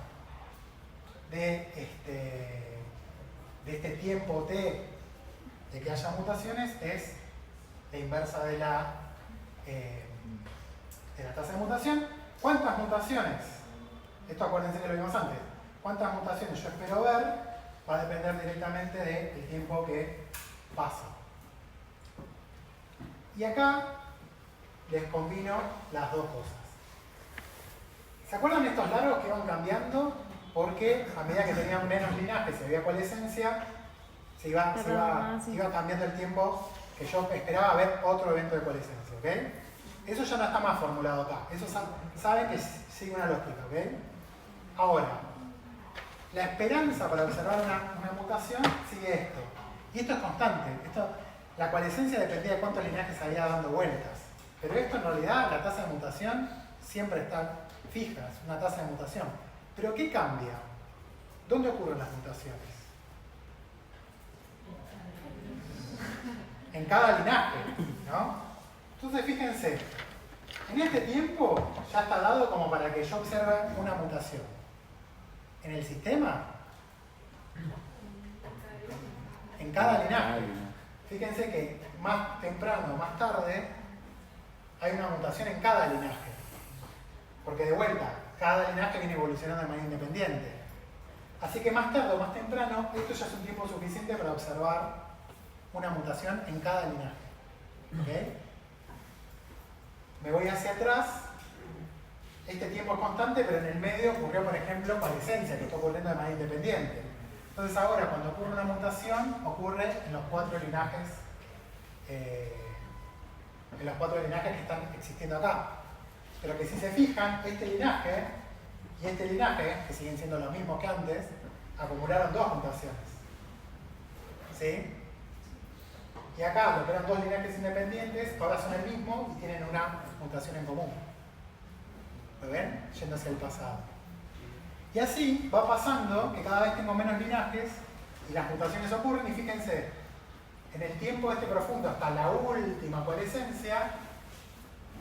de este tiempo t de que haya mutaciones es la inversa de la tasa de mutación. ¿Cuántas mutaciones? Esto acuérdense que lo vimos antes. ¿Cuántas mutaciones yo espero ver? Va a depender directamente del tiempo que pasa. Y acá les combino las dos cosas. ¿Se acuerdan de estos largos que iban cambiando? Porque a medida que tenían menos linajes y había coalescencia, se iba cambiando el tiempo que yo esperaba ver otro evento de coalescencia. ¿Okay? Eso ya no está más formulado acá. Eso saben que sigue una lógica. ¿Okay? Ahora, la esperanza para observar una mutación sigue esto. Y esto es constante. La coalescencia dependía de cuántos linajes había dando vueltas. Pero esto en realidad, la tasa de mutación siempre está fija, es una tasa de mutación. ¿Pero qué cambia? ¿Dónde ocurren las mutaciones? En cada linaje, ¿no? Entonces fíjense, en este tiempo ya está dado como para que yo observe una mutación. En el sistema, en cada linaje. Fíjense que más temprano o más tarde hay una mutación en cada linaje. Porque de vuelta, cada linaje viene evolucionando de manera independiente. Así que más tarde o más temprano, esto ya es un tiempo suficiente para observar una mutación en cada linaje. ¿Okay? Me voy hacia atrás, este tiempo es constante, pero en el medio ocurrió, por ejemplo, coalescencia, que está ocurriendo de manera independiente. Entonces ahora, cuando ocurre una mutación, ocurre en los cuatro linajes que están existiendo acá. Pero que si se fijan, este linaje y este linaje, que siguen siendo los mismos que antes, acumularon dos mutaciones. ¿Sí? Y acá, lo que eran dos linajes independientes, ahora son el mismo y tienen una mutación en común. ¿Lo ven? Yendo hacia el pasado. Y así va pasando que cada vez tengo menos linajes y las mutaciones ocurren. Y fíjense, en el tiempo profundo, hasta la última coalescencia,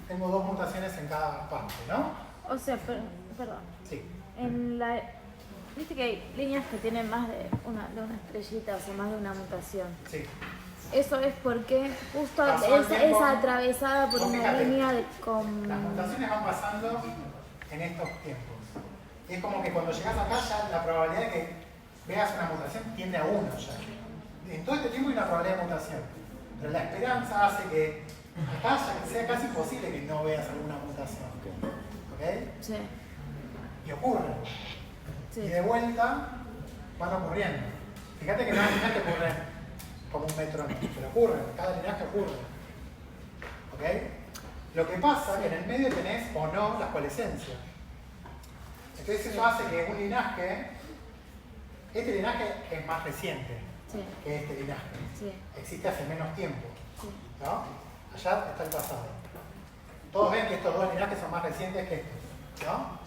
tengo dos mutaciones en cada parte, ¿no? O sea, perdón. Sí. Viste que hay líneas que tienen más de una estrellita, o sea, más de una mutación. Sí. Eso es porque justo es atravesada por una línea de... Las mutaciones van pasando en estos tiempos. Y es como que cuando llegas acá ya la probabilidad de que veas una mutación tiende a 1 ya. En todo este tiempo hay una probabilidad de mutación. Pero la esperanza hace que acá ya sea casi imposible que no veas alguna mutación. ¿Ok? Sí. Y ocurren. Sí. Y de vuelta van ocurriendo. Fíjate que no hay linajes que ocurren como un metrónomo, pero ocurren, cada linaje ocurre. ¿Ok? Lo que pasa es que en el medio tenés o no las coalescencias. Entonces eso hace que un linaje, este linaje es más reciente que este linaje. Sí. Existe hace menos tiempo. ¿No? Allá está el pasado. Todos ven que estos dos linajes son más recientes que estos. ¿No?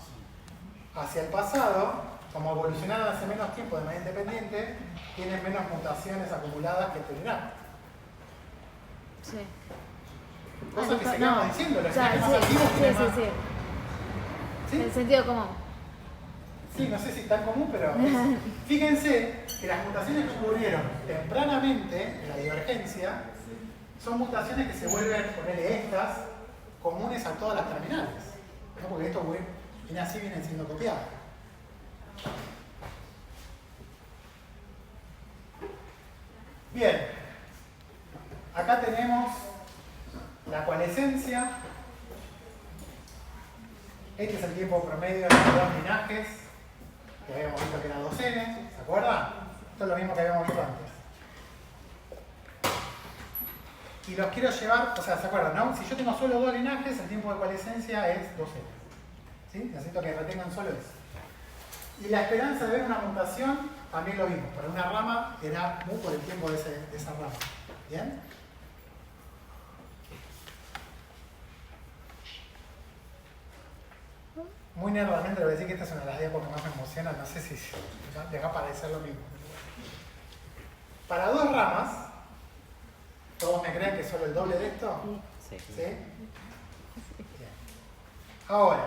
Hacia el pasado, como evolucionaron hace menos tiempo de manera independiente, tienen menos mutaciones acumuladas que este linaje. Sí. Cosas que seguíamos diciendo, los linajes más sí, antiguos tienen más... ¿Sí? El sentido común. Sí, no sé si tan común, pero fíjense que las mutaciones que ocurrieron tempranamente en la divergencia son mutaciones que se vuelven, ponele estas, comunes a todas las terminales. ¿No? Porque esto viene así, vienen siendo copiados. Bien, acá tenemos la coalescencia. Este es el tiempo promedio de los dos linajes, que habíamos visto que era 2n, ¿se acuerdan? Esto es lo mismo que habíamos visto antes. y los quiero llevar, o sea, ¿se acuerdan, no? Si yo tengo solo 2 linajes, el tiempo de coalescencia es 2N. ¿Sí? Necesito que retengan solo eso. Y la esperanza de ver una mutación, también lo vimos. Para una rama era mu por el tiempo de esa rama. ¿Bien? Muy nerdamente le voy a decir que esta es una de las diapos que más me emociona. No sé si les va a parecer lo mismo. Para 2 ramas, ¿todos me creen que es solo el doble de esto? Sí. ¿Sí? Bien. Ahora,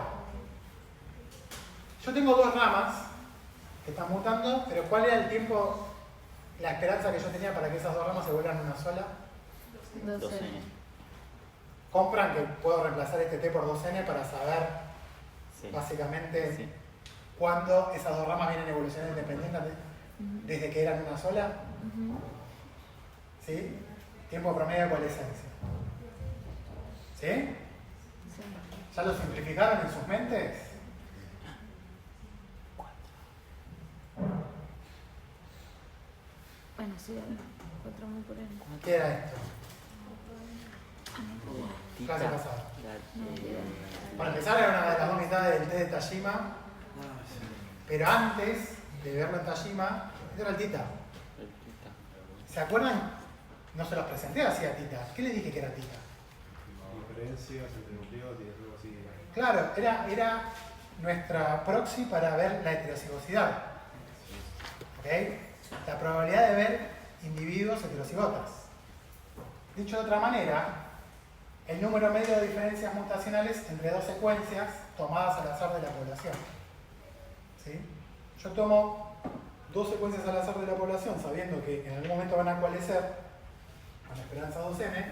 yo tengo 2 ramas que están mutando, pero ¿cuál era el tiempo, la esperanza que yo tenía para que esas 2 ramas se vuelvan una sola? 2N. Compran que puedo reemplazar este T por 2N para saber Sí. básicamente Sí. cuándo esas 2 ramas vienen evolucionando independientes desde que eran una sola. ¿Sí? Tiempo promedio de coalescencia. ¿Sí? Sí. ¿Ya lo simplificaron en sus mentes? Bueno, sí, 4 muy por N. ¿Qué era esto? Tita. Clase pasada. La- Para empezar, era una de las 2 mitades del té de Tajima, pero antes de verlo en Tajima, esto era el Tita. el tita. ¿Se acuerdan? No se los presenté así a Tita. ¿Qué le dije que era Tita? Diferencias entre nucleótidos, algo así. Claro, era nuestra proxy para ver la heterocigosidad. ¿Ok? La probabilidad de ver individuos heterocigotas. Dicho de otra manera, el número medio de diferencias mutacionales entre 2 secuencias tomadas al azar de la población. ¿Sí? Yo tomo 2 secuencias al azar de la población sabiendo que en algún momento van a coalescer con esperanza 2N,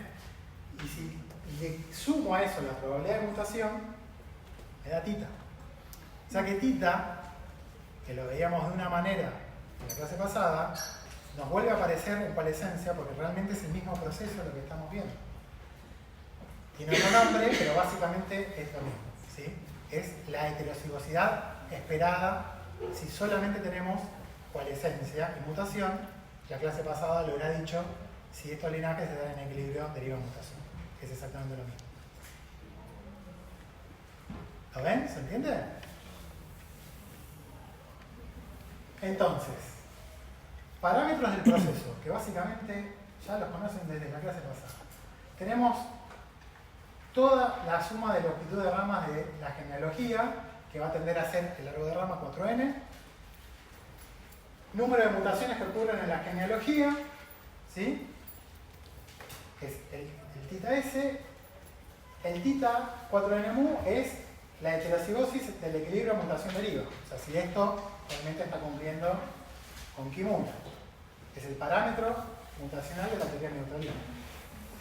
y si le sumo a eso la probabilidad de mutación, me da tita. O sea que tita, que lo veíamos de una manera en la clase pasada, nos vuelve a aparecer en coalescencia porque realmente es el mismo proceso lo que estamos viendo. Tiene otro nombre, pero básicamente es lo mismo. ¿Sí? Es la heterocigosidad esperada si solamente tenemos coalescencia y mutación. La clase pasada lo habrá dicho, si estos linajes se dan en equilibrio, deriva mutación, que es exactamente lo mismo. ¿Lo ven? ¿Se entiende? Entonces, parámetros del proceso, que básicamente ya los conocen desde la clase pasada. Tenemos toda la suma de longitud de ramas de la genealogía, que va a tender a ser el largo de rama 4N. Número de mutaciones que ocurren en la genealogía, ¿sí? Que es el tita S. El tita 4N mu es la heterocigosis del equilibrio mutación-deriva. O sea, si esto realmente está cumpliendo con Kimura. Es el parámetro mutacional de la teoría neutralina.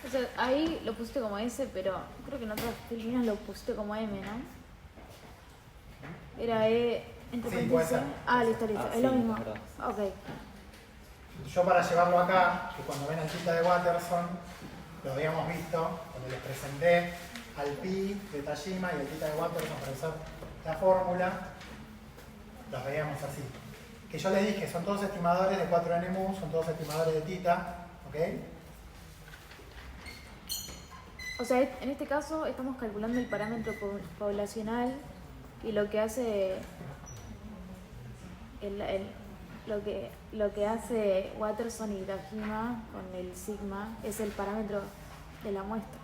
O sea, ahí lo pusiste como S, pero creo que en otras líneas lo pusiste como M, ¿no? Era E entre Sí, paréntesis. puede ser. Ah, listo, listo. Ah, es lo sí, mismo. es verdad. Ok. Yo para llevarlo acá, que cuando ven el tita de Watterson, lo habíamos visto, cuando les presenté al pi de Tajima y el tita de Watterson para usar la fórmula, los veíamos así. Que yo les dije, son todos estimadores de 4N mu, son todos estimadores de tita, ¿ok? O sea, en este caso estamos calculando el parámetro poblacional y lo que hace lo que hace Watterson y Tajima con el sigma es el parámetro de la muestra.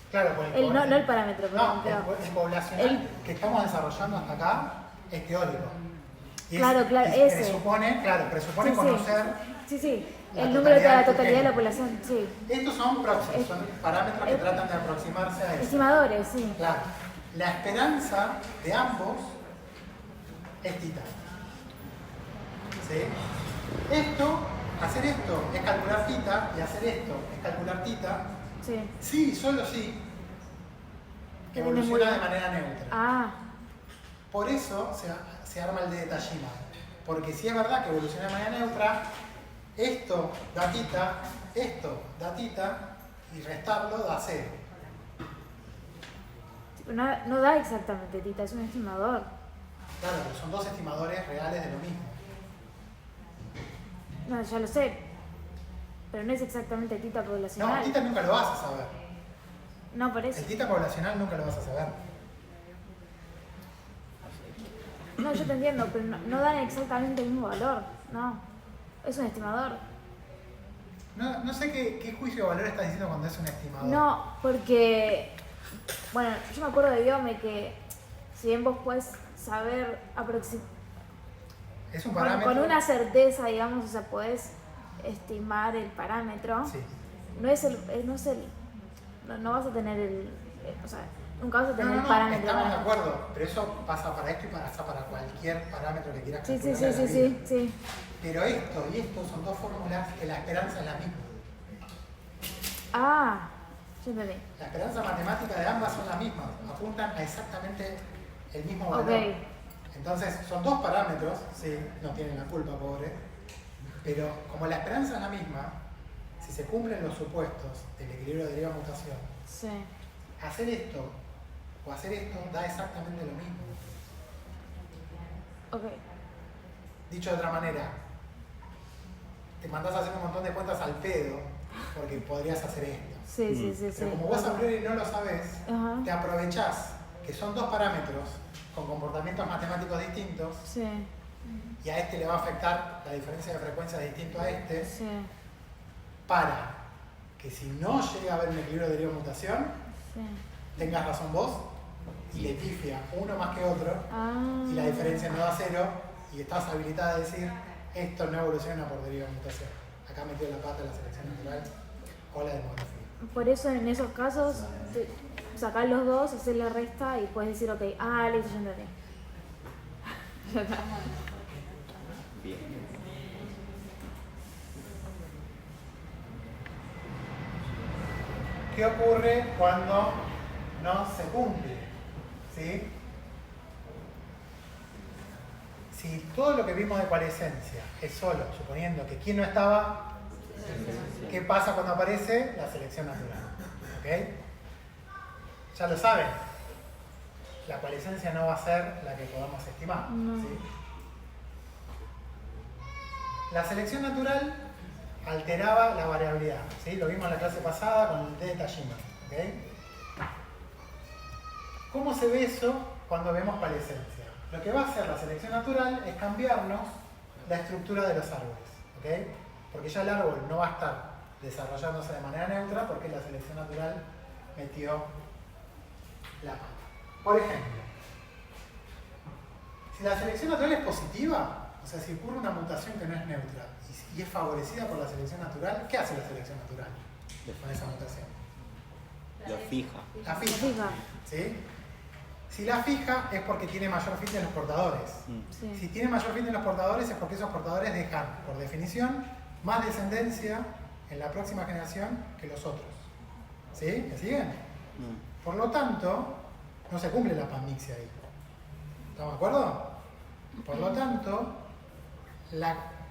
Claro, No el parámetro, no, pero el poblacional que estamos desarrollando hasta acá es teórico. Y claro, ese. presupone Sí, conocer sí. la El número de la totalidad totalidad de la del población, sí. Estos son proxies, son parámetros que tratan de aproximarse a eso. Estimadores, sí. Claro. La esperanza de ambos es tita. ¿Sí? Hacer esto es calcular tita y hacer esto es calcular tita. Sí. Sí, solo sí. Que Evoluciona tiene de manera neutra. Ah, Por eso se arma el de Tajima. Porque si es verdad que evoluciona de manera neutra, esto da tita y restarlo da 0. no da exactamente tita, es un estimador. Claro, pero son 2 estimadores reales de lo mismo. No, ya lo sé. Pero no es exactamente tita poblacional. No, tita nunca lo vas a saber. No, por eso. El tita poblacional nunca lo vas a saber. No, yo te entiendo, pero no dan exactamente el mismo valor. No. Es un estimador. No sé qué juicio de valor estás diciendo cuando es un estimador. No, porque... Bueno, yo me acuerdo de Biome que si bien vos podés saber es un parámetro. con una certeza, digamos, o sea, podés estimar el parámetro. Sí. No vas a tener o sea, nunca vas a tener No, el parámetro. estamos de acuerdo, pero eso pasa para esto y pasa para cualquier parámetro que quieras calcular. Sí. Pero esto y esto son dos fórmulas que la esperanza es la misma. Ah, yo entendí. La esperanza matemática de ambas son las mismas, apuntan a exactamente el mismo valor. Okay. Entonces, son dos parámetros, sí, no tienen la culpa, pobre, pero como la esperanza es la misma, si se cumplen los supuestos del equilibrio de deriva-mutación, sí. hacer esto o hacer esto da exactamente lo mismo. Ok. Dicho de otra manera, te mandás a hacer un montón de cuentas al pedo porque podrías hacer esto. Sí. Pero como vos a priori no lo sabés, Ajá. te aprovechás que son dos parámetros con comportamientos matemáticos distintos Sí. y a este le va a afectar la diferencia de frecuencia distinto a este, Sí. para que si no llega a haber un equilibrio de deriva-mutación, Sí. tengas razón vos y le pifia uno más que otro y la diferencia no da cero y estás habilitada a decir esto no evoluciona por deriva-mutación. Acá metió la pata la selección natural o la demografía. Por eso en esos casos sacás los dos, haces la resta y puedes decir, ok, listo, ya entendí. Ya está. Bien. ¿Qué ocurre cuando no se cumple? ¿Sí? Si todo lo que vimos de ecualescencia es solo, suponiendo que quién no estaba, ¿qué pasa cuando aparece? La selección natural. ¿Ok? Ya lo saben. La ecualescencia no va a ser la que podamos estimar. No. ¿Sí? La selección natural alteraba la variabilidad. ¿Sí? Lo vimos en la clase pasada con el D de Tajima. ¿Ok? ¿Cómo se ve eso cuando vemos ecualescencia? Lo que va a hacer la selección natural es cambiarnos la estructura de los árboles. ¿Ok? Porque ya el árbol no va a estar desarrollándose de manera neutra porque la selección natural metió la pata. Por ejemplo, si la selección natural es positiva, o sea, si ocurre una mutación que no es neutra y es favorecida por la selección natural, ¿qué hace la selección natural con esa mutación? Lo fija. La fija. ¿Sí? Si la fija es porque tiene mayor fit en los portadores. Sí. Si tiene mayor fit en los portadores es porque esos portadores dejan, por definición, más descendencia en la próxima generación que los otros. ¿Sí? ¿Me siguen? Por lo tanto, no se cumple la panmixia ahí. ¿Estamos de acuerdo? Por lo tanto,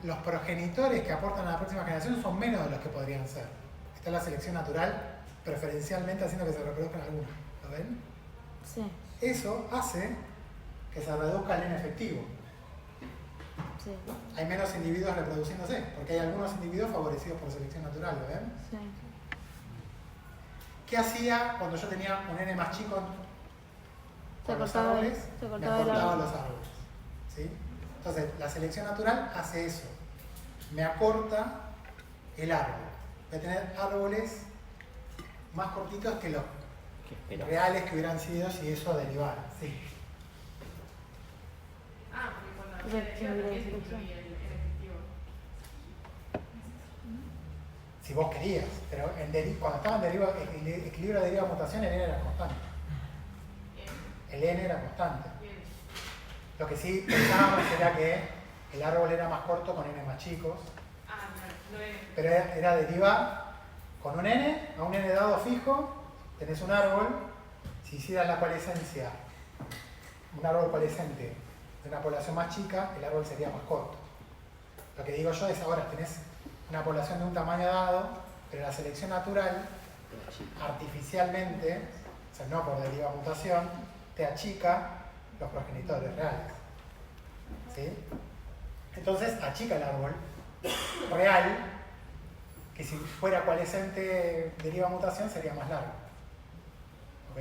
los progenitores que aportan a la próxima generación son menos de los que podrían ser. Está la selección natural preferencialmente haciendo que se reproduzcan algunos. ¿Lo ven? Sí. Eso hace que se reduzca el N efectivo. Sí. Hay menos individuos reproduciéndose, porque hay algunos individuos favorecidos por selección natural, ¿lo ven? Sí. ¿Qué hacía cuando yo tenía un N más chico por los cortaba árboles? se Me cortaba el acortaba árbol. los árboles. ¿Sí? Entonces, la selección natural hace eso. Me acorta el árbol. Voy a tener árboles más cortitos que los reales que hubieran sido si eso derivara. Sí. Porque cuando se también se incluye el efectivo. Si vos querías, pero cuando estaba en equilibrio de deriva-mutación, el N era constante. El N era constante. Lo que sí pensábamos era que el árbol era más corto con N más chicos. Pero era deriva con un N, a un N dado fijo, tenés un árbol. Si hicieras la coalescencia, un árbol coalescente de una población más chica, el árbol sería más corto. Lo que digo yo es ahora tenés una población de un tamaño dado, pero la selección natural, artificialmente, o sea, no por deriva-mutación, te achica los progenitores reales. ¿Sí? Entonces achica el árbol real que si fuera coalescente deriva mutación sería más largo. ¿Ok?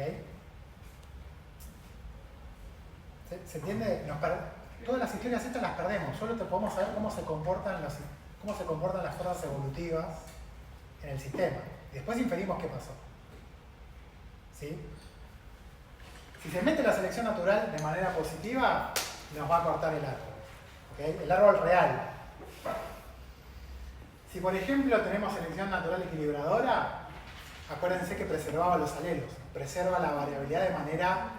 ¿Se entiende? Todas las historias estas las perdemos, solo te podemos saber cómo se comportan las fuerzas evolutivas en el sistema. Y después inferimos qué pasó. ¿Sí? Si se mete la selección natural de manera positiva, nos va a cortar el árbol. ¿Okay? El árbol real. Si por ejemplo tenemos selección natural equilibradora, acuérdense que preservaba los alelos. Preserva la variabilidad de manera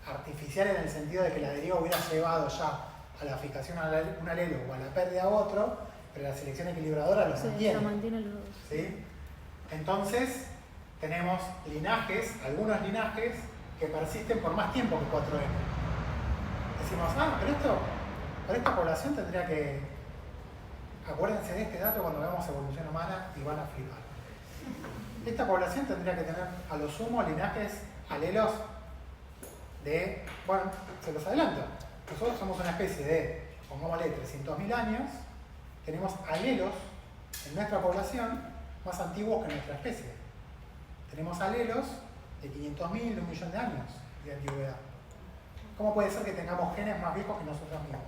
artificial en el sentido de que la deriva hubiera llevado ya a la fijación a un alelo o a la pérdida a otro, pero la selección equilibradora los mantiene. Lo mantiene los dos. ¿Sí? Entonces, tenemos linajes, algunos linajes, que persisten por más tiempo que 4M. Decimos, pero esto, para esta población tendría que... Acuérdense de este dato cuando veamos evolución humana y van a flipar. Esta población tendría que tener a lo sumo linajes alelos de... Bueno, se los adelanto. Nosotros somos una especie de, pongámosle, 300.000 años. Tenemos alelos en nuestra población más antiguos que nuestra especie. Tenemos alelos de 500.000, de 1 millón de años de antigüedad. ¿Cómo puede ser que tengamos genes más viejos que nosotros mismos?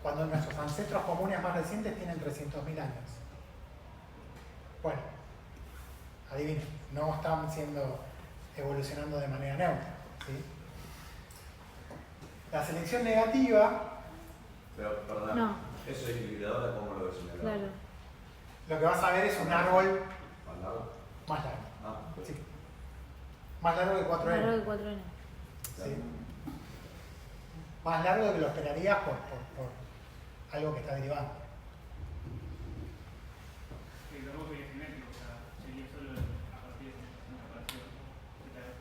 Cuando nuestros ancestros comunes más recientes tienen 300.000 años. Bueno, adivinen, no están evolucionando de manera neutra. ¿Sí? La selección negativa... Pero, perdón, no. ¿eso es equilibradora cómo lo ves? Claro. Lo que vas a ver es un árbol ¿Más largo? más largo. Pues. Sí. Más largo que 4N. Más largo que 4N. ¿Sí? Más largo de que lo esperarías por algo que está derivando. El árbol sería genético, o sea, sería solo a partir de una separación,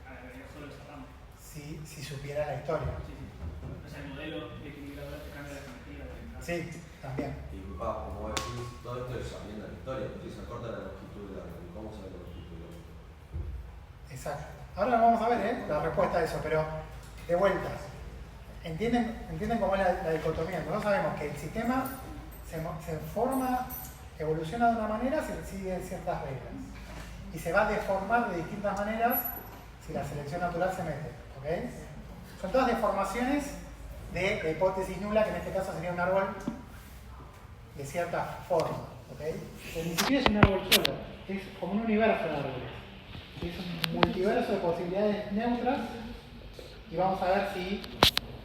agregaría solo esa rama. Si supiera la historia. Sí. O sea, el modelo de equilibrador te cambia la geometría. Sí, también. Y como decís, todo esto es sabiendo la historia, porque se acorta la longitud del árbol. ¿Cómo sabe la longitud del árbol? Exacto. Ahora vamos a ver la respuesta a eso, pero de vuelta. ¿Entienden cómo es la dicotomía? Nosotros sabemos que el sistema se forma, evoluciona de una manera si sigue ciertas reglas. Y se va a deformar de distintas maneras si la selección natural se mete. ¿Okay? Son todas deformaciones de la hipótesis nula, que en este caso sería un árbol de cierta forma. ¿Okay? Pero ni siquiera es un árbol solo, es como un universo de árboles. Es un multiverso de posibilidades neutras y vamos a ver si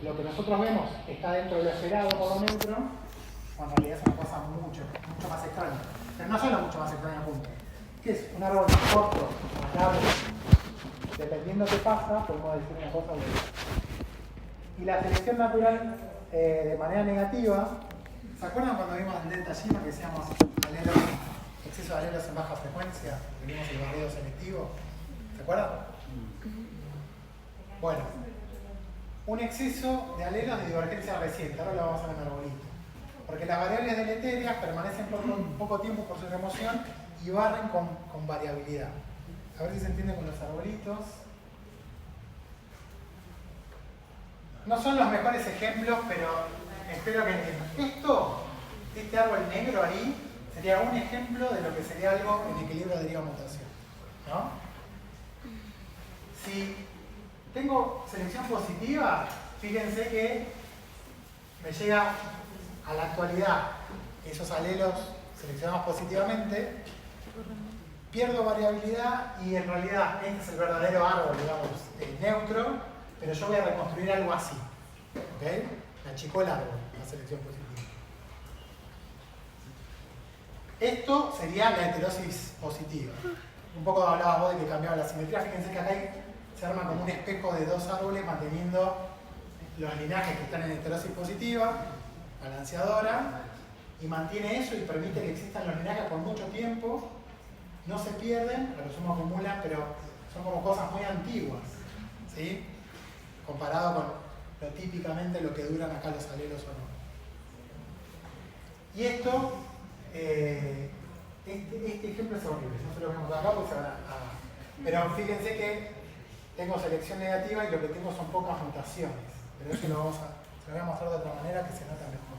lo que nosotros vemos está dentro de lo esperado por lo neutro, cuando en realidad es una cosa mucho más extraña. Pero no solo mucho más extraña, punto. ¿Qué es? Un árbol corto, largo. Dependiendo qué pasa, podemos decir una cosa u otra. Y la selección natural de manera negativa, ¿se acuerdan cuando vimos en Delta Sigma que decíamos exceso de alelos en baja frecuencia? Vimos el barrido selectivo. ¿Se acuerdan? Bueno, un exceso de alelos de divergencia reciente, ahora lo vamos a ver en el arbolito. Porque las variables deleterias permanecen por poco tiempo por su remoción y barren con variabilidad. A ver si se entiende con los arbolitos. No son los mejores ejemplos, pero espero que entiendan. Este árbol negro ahí, sería un ejemplo de lo que sería algo en equilibrio de deriva-mutación. ¿No? Si tengo selección positiva, fíjense que me llega a la actualidad esos alelos seleccionados positivamente, pierdo variabilidad y en realidad este es el verdadero árbol, digamos, neutro, pero yo voy a reconstruir algo así. ¿Okay? Me achicó el árbol, la selección positiva. Esto sería la heterosis positiva. Un poco hablabas vos de que cambiaba la simetría. Fíjense que acá se arma como un espejo de dos árboles manteniendo los linajes que están en heterosis positiva, balanceadora, y mantiene eso y permite que existan los linajes por mucho tiempo. No se pierden, a lo sumo acumulan, pero son como cosas muy antiguas, ¿sí? Comparado con típicamente lo que duran acá los alelos o no. Y esto, este ejemplo es horrible, no se lo vemos acá porque se van a... Pero fíjense que tengo selección negativa y lo que tengo son pocas mutaciones, pero eso se lo voy a mostrar de otra manera que se nota mejor.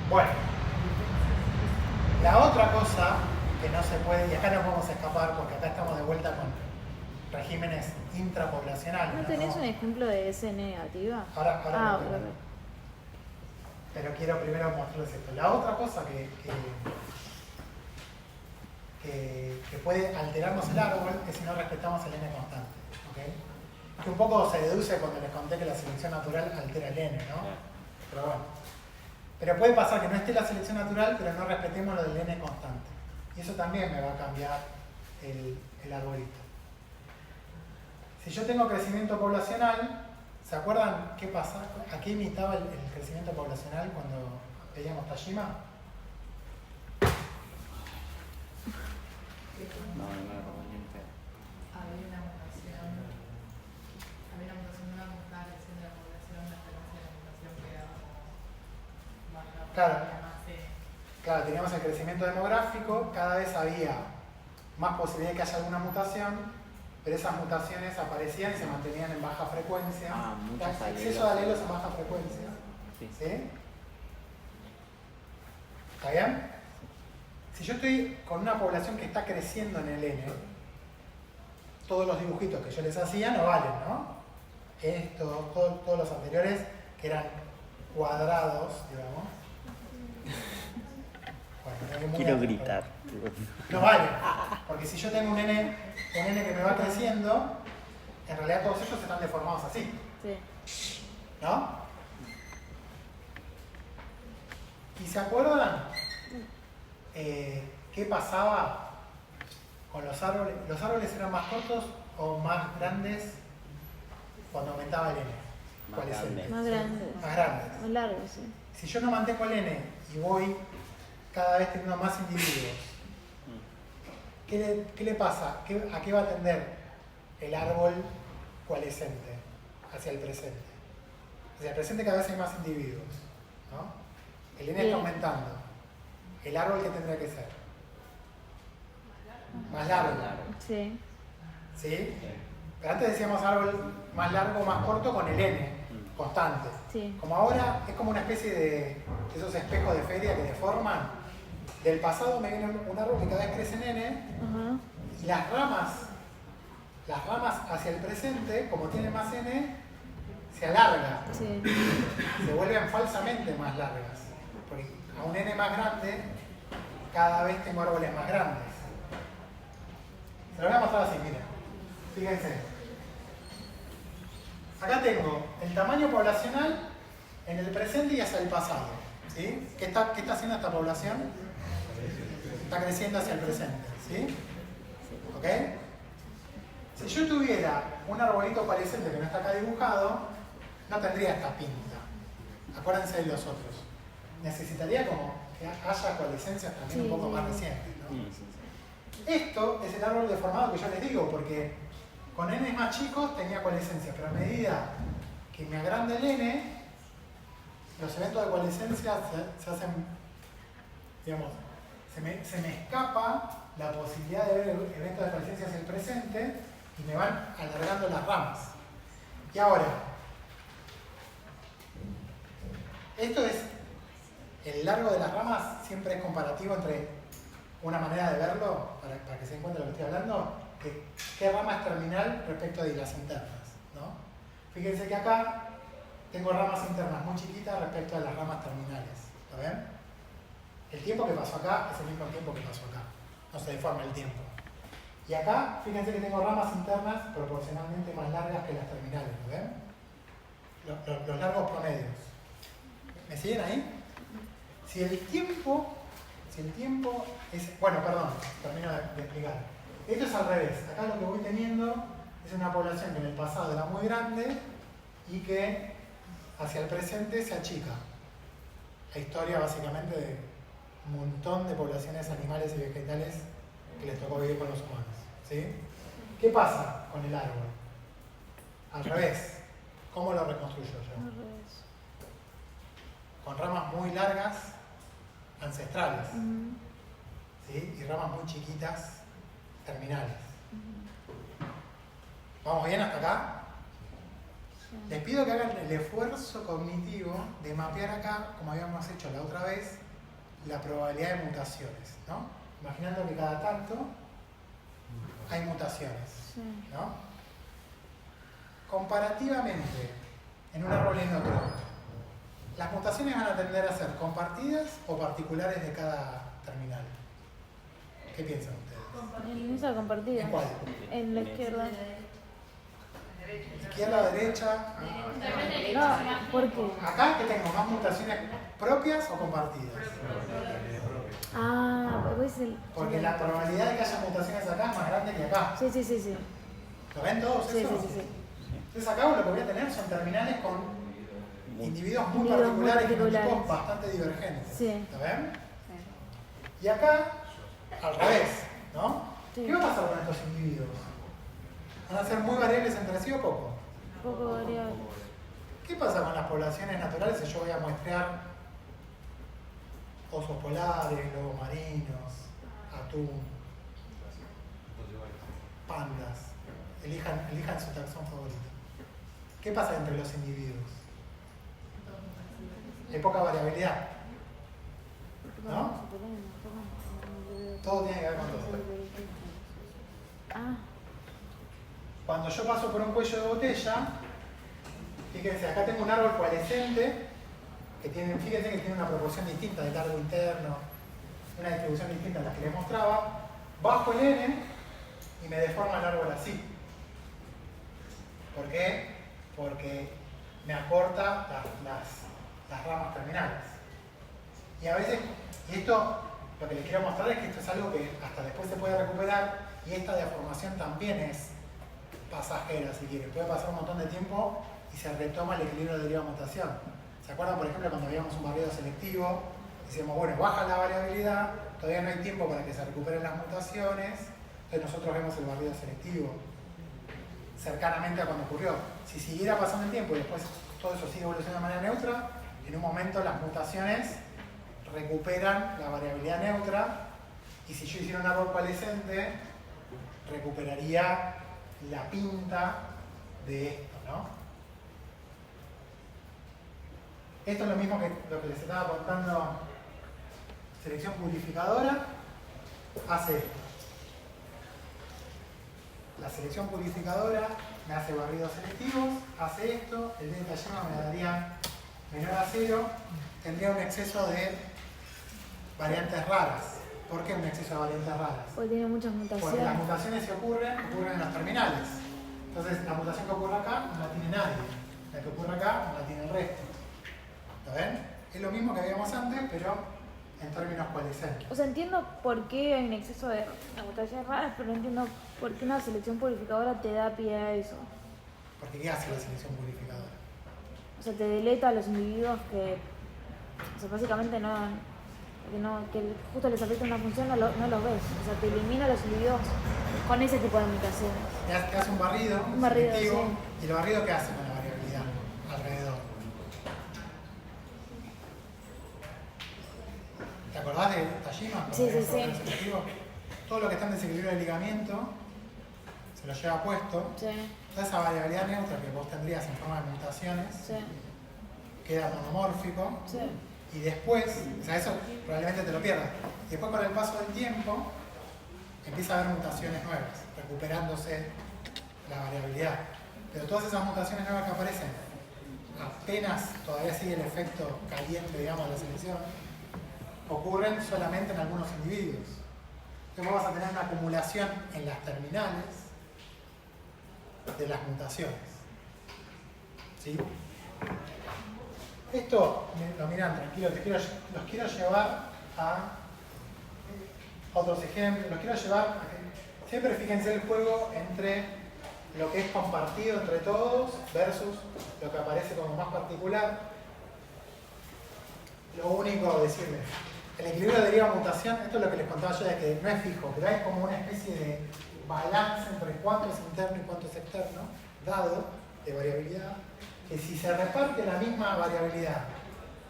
Bueno, la otra cosa que no se puede, y acá no podemos escapar porque acá estamos de vuelta con regímenes intrapoblacionales. ¿No tenés un ejemplo de S negativa? Ahora lo lo tengo. tengo. Pero quiero primero mostrarles esto. La otra cosa que puede alterarnos el árbol es si no respetamos el n constante. ¿Okay? Que un poco se deduce cuando les conté que la selección natural altera el n, ¿no? Pero bueno. Pero puede pasar que no esté la selección natural, pero no respetemos lo del n constante. Y eso también me va a cambiar el arbolito. Si yo tengo crecimiento poblacional, ¿se acuerdan qué pasa? ¿A qué imitaba el crecimiento poblacional cuando veíamos Tajima? No me acuerdo ni en pedo. Había una mutación nueva que estaba creciendo la población, la tasa de la mutación quedaba más rápida, Claro. más Claro, teníamos el crecimiento demográfico, cada vez había más posibilidad de que haya alguna mutación, pero esas mutaciones aparecían y se mantenían en baja frecuencia. Muchos Exceso de alelos en baja frecuencia. Sí. ¿Sí? ¿Está bien? Si yo estoy con una población que está creciendo en el N, todos los dibujitos que yo les hacía no valen, ¿no? Todos los anteriores que eran cuadrados, digamos. Bueno, Quiero gritar. No vale, porque si yo tengo un n que me va creciendo, en realidad todos estos están deformados así. Sí. ¿No? ¿Y se acuerdan qué pasaba con los árboles? ¿Los árboles eran más cortos o más grandes cuando aumentaba el n? ¿Cuál es el? Más grandes. Más grandes. Más largos, sí. Si yo no mantengo el n y voy cada vez teniendo más individuos, ¿qué le pasa? ¿A qué va a tender el árbol coalescente hacia el presente? Hacia el presente cada vez hay más individuos, ¿no? El n está aumentando. ¿El árbol qué tendría que ser? Más largo. Sí. ¿Sí? Pero antes decíamos árbol más largo o más corto con el n constante. Sí. Como ahora es como una especie de esos espejos de feria que deforman. Del pasado me viene un árbol que cada vez crece en n y las ramas hacia el presente, como tiene más n, se alargan. Sí. Se vuelven falsamente más largas. Porque a un n más grande, cada vez tengo árboles más grandes. Se lo voy a mostrar así, miren. Fíjense. Acá tengo el tamaño poblacional en el presente y hacia el pasado. ¿Sí? ¿Qué está haciendo esta población? Está creciendo hacia el presente. ¿Sí? ¿Ok? Si yo tuviera un arbolito coalescente que no está acá dibujado, no tendría esta pinta. Acuérdense de los otros. Necesitaría como que haya coalescencias también un poco más recientes, ¿no? Esto es el árbol deformado que yo les digo, porque con n más chicos tenía coalescencia, pero a medida que me agranda el n, los eventos de coalescencia se hacen, digamos, se me escapa la posibilidad de ver eventos de coalescencia hacia el presente y me van alargando las ramas. Y ahora, esto es, el largo de las ramas siempre es comparativo entre una manera de verlo, para que se den cuenta de lo que estoy hablando, que qué rama es terminal respecto de las internas, ¿no? Fíjense que acá tengo ramas internas muy chiquitas respecto a las ramas terminales, ¿lo ven? El tiempo que pasó acá es el mismo tiempo que pasó acá, no se deforma el tiempo. Y acá, fíjense que tengo ramas internas proporcionalmente más largas que las terminales, ¿lo ven? Los largos promedios. ¿Me siguen ahí? Si el tiempo es... Bueno, perdón, termino de explicar. Esto es al revés. Acá lo que voy teniendo es una población que en el pasado era muy grande y que hacia el presente se achica. La historia básicamente de un montón de poblaciones animales y vegetales que les tocó vivir con los humanos. ¿Sí? ¿Qué pasa con el árbol? Al revés. ¿Cómo lo reconstruyo yo? Al revés. Con ramas muy largas, ancestrales. ¿Sí? Y ramas muy chiquitas, terminales. ¿Vamos bien hasta acá? Les pido que hagan el esfuerzo cognitivo de mapear acá, como habíamos hecho la otra vez, la probabilidad de mutaciones, ¿no? Imaginando que cada tanto hay mutaciones, ¿no? Comparativamente, en un árbol y en otro, ¿las mutaciones van a tender a ser compartidas o particulares de cada terminal? ¿Qué piensan ustedes? En esa compartida. ¿En cuál? En la izquierda. Izquierda, derecha. No, ¿por qué? Acá que tengo más mutaciones propias o compartidas. Ah, pues Porque la probabilidad de que haya mutaciones acá es más grande que acá. Sí, sí, sí, sí. ¿Lo ven todos Sí, eso? sí, sí, sí. Entonces acá lo que voy a tener son terminales con individuos muy Individuos muy particulares y con particulares. tipos bastante divergentes. Sí. ¿Lo ven? Y acá, al revés, ¿no? Sí. ¿Qué va a pasar con estos individuos? ¿Van a ser muy variables entre sí o poco? Poco variable. ¿Qué pasa con las poblaciones naturales si yo voy a muestrear osos polares, lobos marinos, atún, pandas? Elijan su taxón favorito. ¿Qué pasa entre los individuos? Hay poca variabilidad, ¿no? Todo tiene que ver con todo. Ah, Cuando yo paso por un cuello de botella, fíjense, acá tengo un árbol coalescente que tiene, fíjense que tiene una proporción distinta de largo interno, una distribución distinta a la que les mostraba. Bajo el N y me deforma el árbol así. ¿Por qué? Porque me acorta las ramas terminales. Y a veces, y esto lo que les quiero mostrar es que esto es algo que hasta después se puede recuperar y esta deformación también es pasajera, si quieren. Puede pasar un montón de tiempo y se retoma el equilibrio de deriva-mutación. ¿Se acuerdan, por ejemplo, cuando veíamos un barrido selectivo? Decíamos, bueno, baja la variabilidad, todavía no hay tiempo para que se recuperen las mutaciones, entonces nosotros vemos el barrido selectivo cercanamente a cuando ocurrió. Si siguiera pasando el tiempo y después todo eso sigue evolucionando de manera neutra, en un momento las mutaciones recuperan la variabilidad neutra y si yo hiciera un árbol coalescente, recuperaría la pinta de esto, ¿no? Esto es lo mismo que lo que les estaba contando. Selección purificadora hace esto. La selección purificadora me hace barridos selectivos, hace esto, el delta Y me daría menor a 0, tendría un exceso de variantes raras. ¿Por qué un exceso de variantes raras? Porque tiene muchas Porque las mutaciones. mutaciones que ocurren en los terminales. Entonces la mutación que ocurre acá no la tiene nadie. La que ocurre acá no la tiene el resto. ¿Lo ven? Es lo mismo que habíamos antes, pero en términos coalescentes. O sea, entiendo por qué hay un exceso de mutaciones raras, pero no entiendo por qué una selección purificadora te da pie a eso. Porque ¿qué hace la selección purificadora? O sea, te deleta a los individuos que, o sea, básicamente que justo les afecta una función, no los ves. O sea, te elimina a los individuos con ese tipo de mutaciones. Te hace un barrido selectivo, sí. ¿Y el barrido qué hace con la variabilidad alrededor? ¿Te acordás de Tajima? Sí, sí, sí. Selectivo? Todo lo que está en desequilibrio de ligamiento se lo lleva puesto. Sí. Toda esa variabilidad neutra que vos tendrías en forma de mutaciones Sí. queda monomórfico. Sí. Y después, o sea, eso probablemente te lo pierdas. Y después con el paso del tiempo empieza a haber mutaciones nuevas, recuperándose la variabilidad. Pero todas esas mutaciones nuevas que aparecen, apenas todavía sigue el efecto caliente, digamos, de la selección, ocurren solamente en algunos individuos. Entonces vos vas a tener una acumulación en las terminales de las mutaciones. ¿Sí? Esto, lo miran tranquilo, los quiero llevar a otros ejemplos, los quiero llevar a que siempre fíjense el juego entre lo que es compartido entre todos versus lo que aparece como más particular. Lo único decirles, el equilibrio de deriva-mutación, esto es lo que les contaba yo de que no es fijo, pero es como una especie de balance entre cuánto es interno y cuánto es externo, dado de variabilidad, que si se reparte la misma variabilidad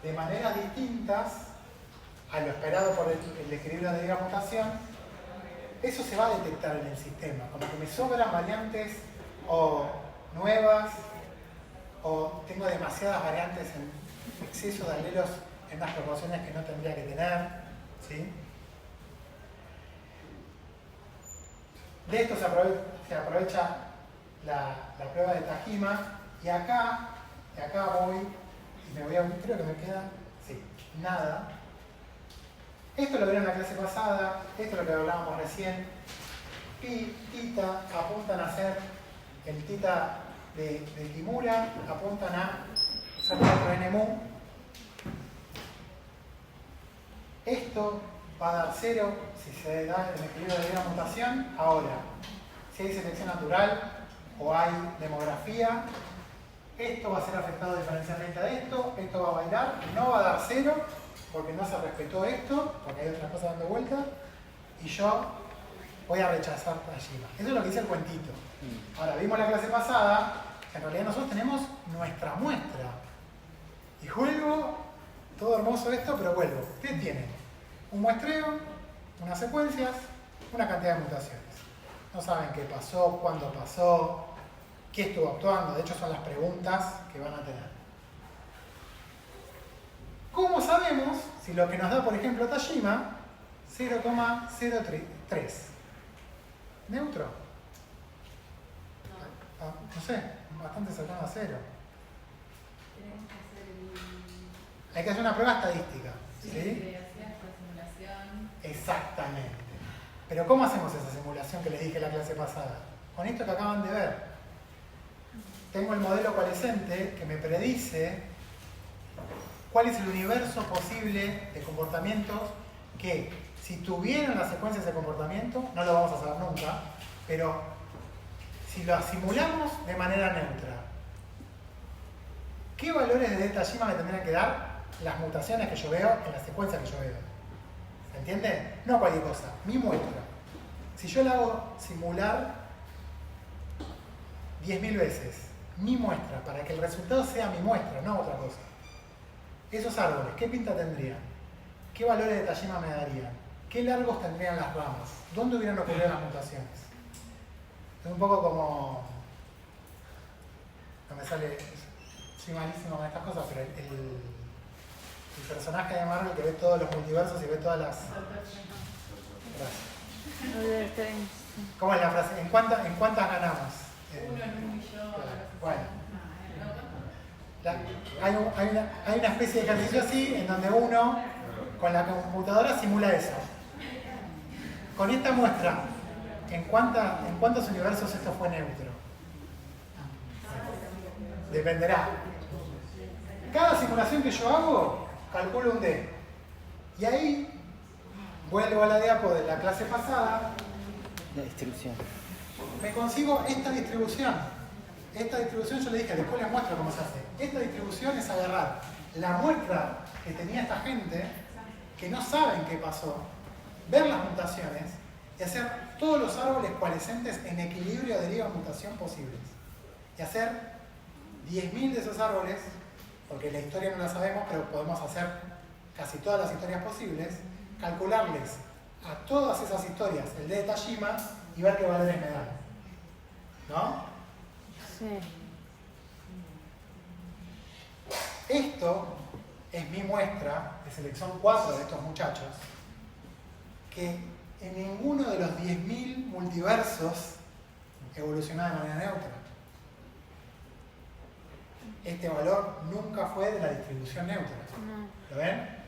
de maneras distintas a lo esperado por el equilibrio de deriva-mutación, eso se va a detectar en el sistema, como que me sobran variantes o nuevas o tengo demasiadas variantes en exceso de alelos en unas proporciones que no tendría que tener, ¿sí? De esto se aprovecha la prueba de Tajima, y acá voy, y me voy a, creo que me queda, sí, nada. Esto lo vieron en la clase pasada, esto es lo que hablábamos recién. Pi, tita, apuntan a ser el tita de Kimura, apuntan a ser 4n mu. Esto va a dar 0 si se da el equilibrio de la mutación. Ahora, si hay selección natural o hay demografía, esto va a ser afectado diferencialmente a esto va a bailar, no va a dar 0 porque no se respetó esto, porque hay otras cosas dando vuelta, y yo voy a rechazar Tajima. Eso es lo que dice el cuentito. Ahora, vimos la clase pasada que en realidad nosotros tenemos nuestra muestra. Y vuelvo, todo hermoso esto, pero vuelvo. Ustedes tienen un muestreo, unas secuencias, una cantidad de mutaciones. No saben qué pasó, cuándo pasó, qué estuvo actuando. De hecho, son las preguntas que van a tener. ¿Cómo sabemos si lo que nos da, por ejemplo, Tajima, 0,03? ¿Neutro? No sé, bastante cercano a 0. Hay que hacer una prueba estadística. ¿Sí? Exactamente. Pero ¿cómo hacemos esa simulación que les dije la clase pasada? Con esto que acaban de ver. Tengo el modelo coalescente que me predice cuál es el universo posible de comportamientos que, si tuvieran las secuencias de comportamiento, no lo vamos a saber nunca, pero si lo simulamos de manera neutra, ¿qué valores de Tajima me tendrían que dar las mutaciones que yo veo en la secuencia que yo veo? ¿Se entiende? No cualquier cosa, mi muestra. Si yo la hago simular 10.000 veces, mi muestra, para que el resultado sea mi muestra, no otra cosa. Esos árboles, ¿qué pinta tendrían? ¿Qué valores de Tajima me darían? ¿Qué largos tendrían las ramas? ¿Dónde hubieran ocurrido las mutaciones? Es un poco como... No me sale... Soy malísimo con estas cosas, pero el personaje de Marvel que ve todos los multiversos y ve todas las... Gracias. ¿Cómo es la frase? ¿En cuántas ganamos? Uno en un millón. Bueno. Hay una especie de ejercicio así, en donde uno, con la computadora, simula eso. Con esta muestra, ¿en cuántos universos esto fue neutro? Dependerá. Cada simulación que yo hago, calculo un D. Y ahí, vuelvo a la diapo de la clase pasada. La distribución. Me consigo esta distribución. Esta distribución yo le dije, después les muestro cómo se hace. Esta distribución es agarrar la muestra que tenía esta gente, que no saben qué pasó, ver las mutaciones y hacer todos los árboles coalescentes en equilibrio de deriva mutación posibles. Y hacer 10.000 de esos árboles, porque la historia no la sabemos, pero podemos hacer casi todas las historias posibles, calcularles a todas esas historias el D de Tajima y ver qué valores me dan. ¿No? Sí. Esto es mi muestra de selección 4 de estos muchachos, que en ninguno de los 10.000 multiversos evolucionó de manera neutra. Este valor nunca fue de la distribución neutra. ¿Lo ven?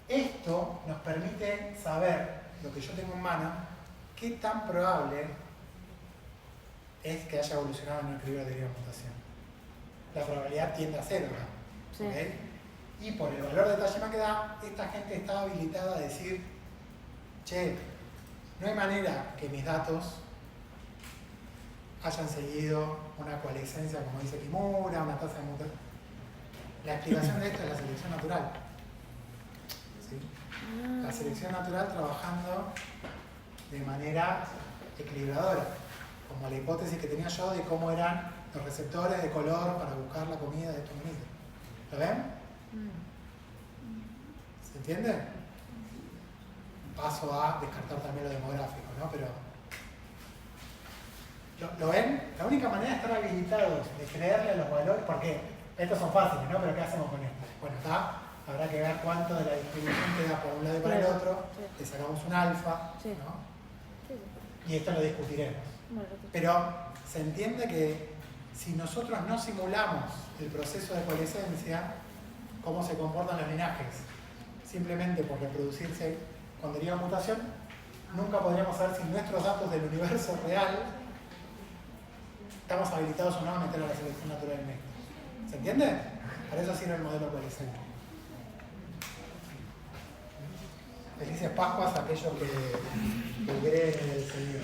Esto nos permite saber, lo que yo tengo en mano, qué tan probable es que haya evolucionado en un equilibrio de deriva mutación. La probabilidad tiende a 0, ¿no? Sí. ¿Okay? Y por el valor de Tajima que da, esta gente está habilitada a decir, che, no hay manera que mis datos hayan seguido una coalescencia, como dice Kimura, una tasa de mutación. La explicación de esto es la selección natural. ¿Sí? La selección natural trabajando de manera equilibradora, como la hipótesis que tenía yo de cómo eran los receptores de color para buscar la comida de estos mamíferos. ¿Lo ven? ¿Se entiende? Paso a descartar también lo demográfico, ¿no? Pero ¿Lo ven? La única manera de estar habilitados, de creerle a los valores, porque estos son fáciles, ¿no? Pero ¿qué hacemos con esto? Bueno, acá habrá que ver cuánto de la distribución queda por un lado y para el otro, le sacamos un alfa, ¿no? Y esto lo discutiremos. Pero se entiende que si nosotros no simulamos el proceso de coalescencia, cómo se comportan los linajes, simplemente por reproducirse con deriva de mutación, nunca podríamos saber si nuestros datos del universo real estamos habilitados o no a meter a la selección natural en esto. ¿Se entiende? Para eso sirve el modelo coalescente. Felices Pascuas a aquellos que creen en el Señor.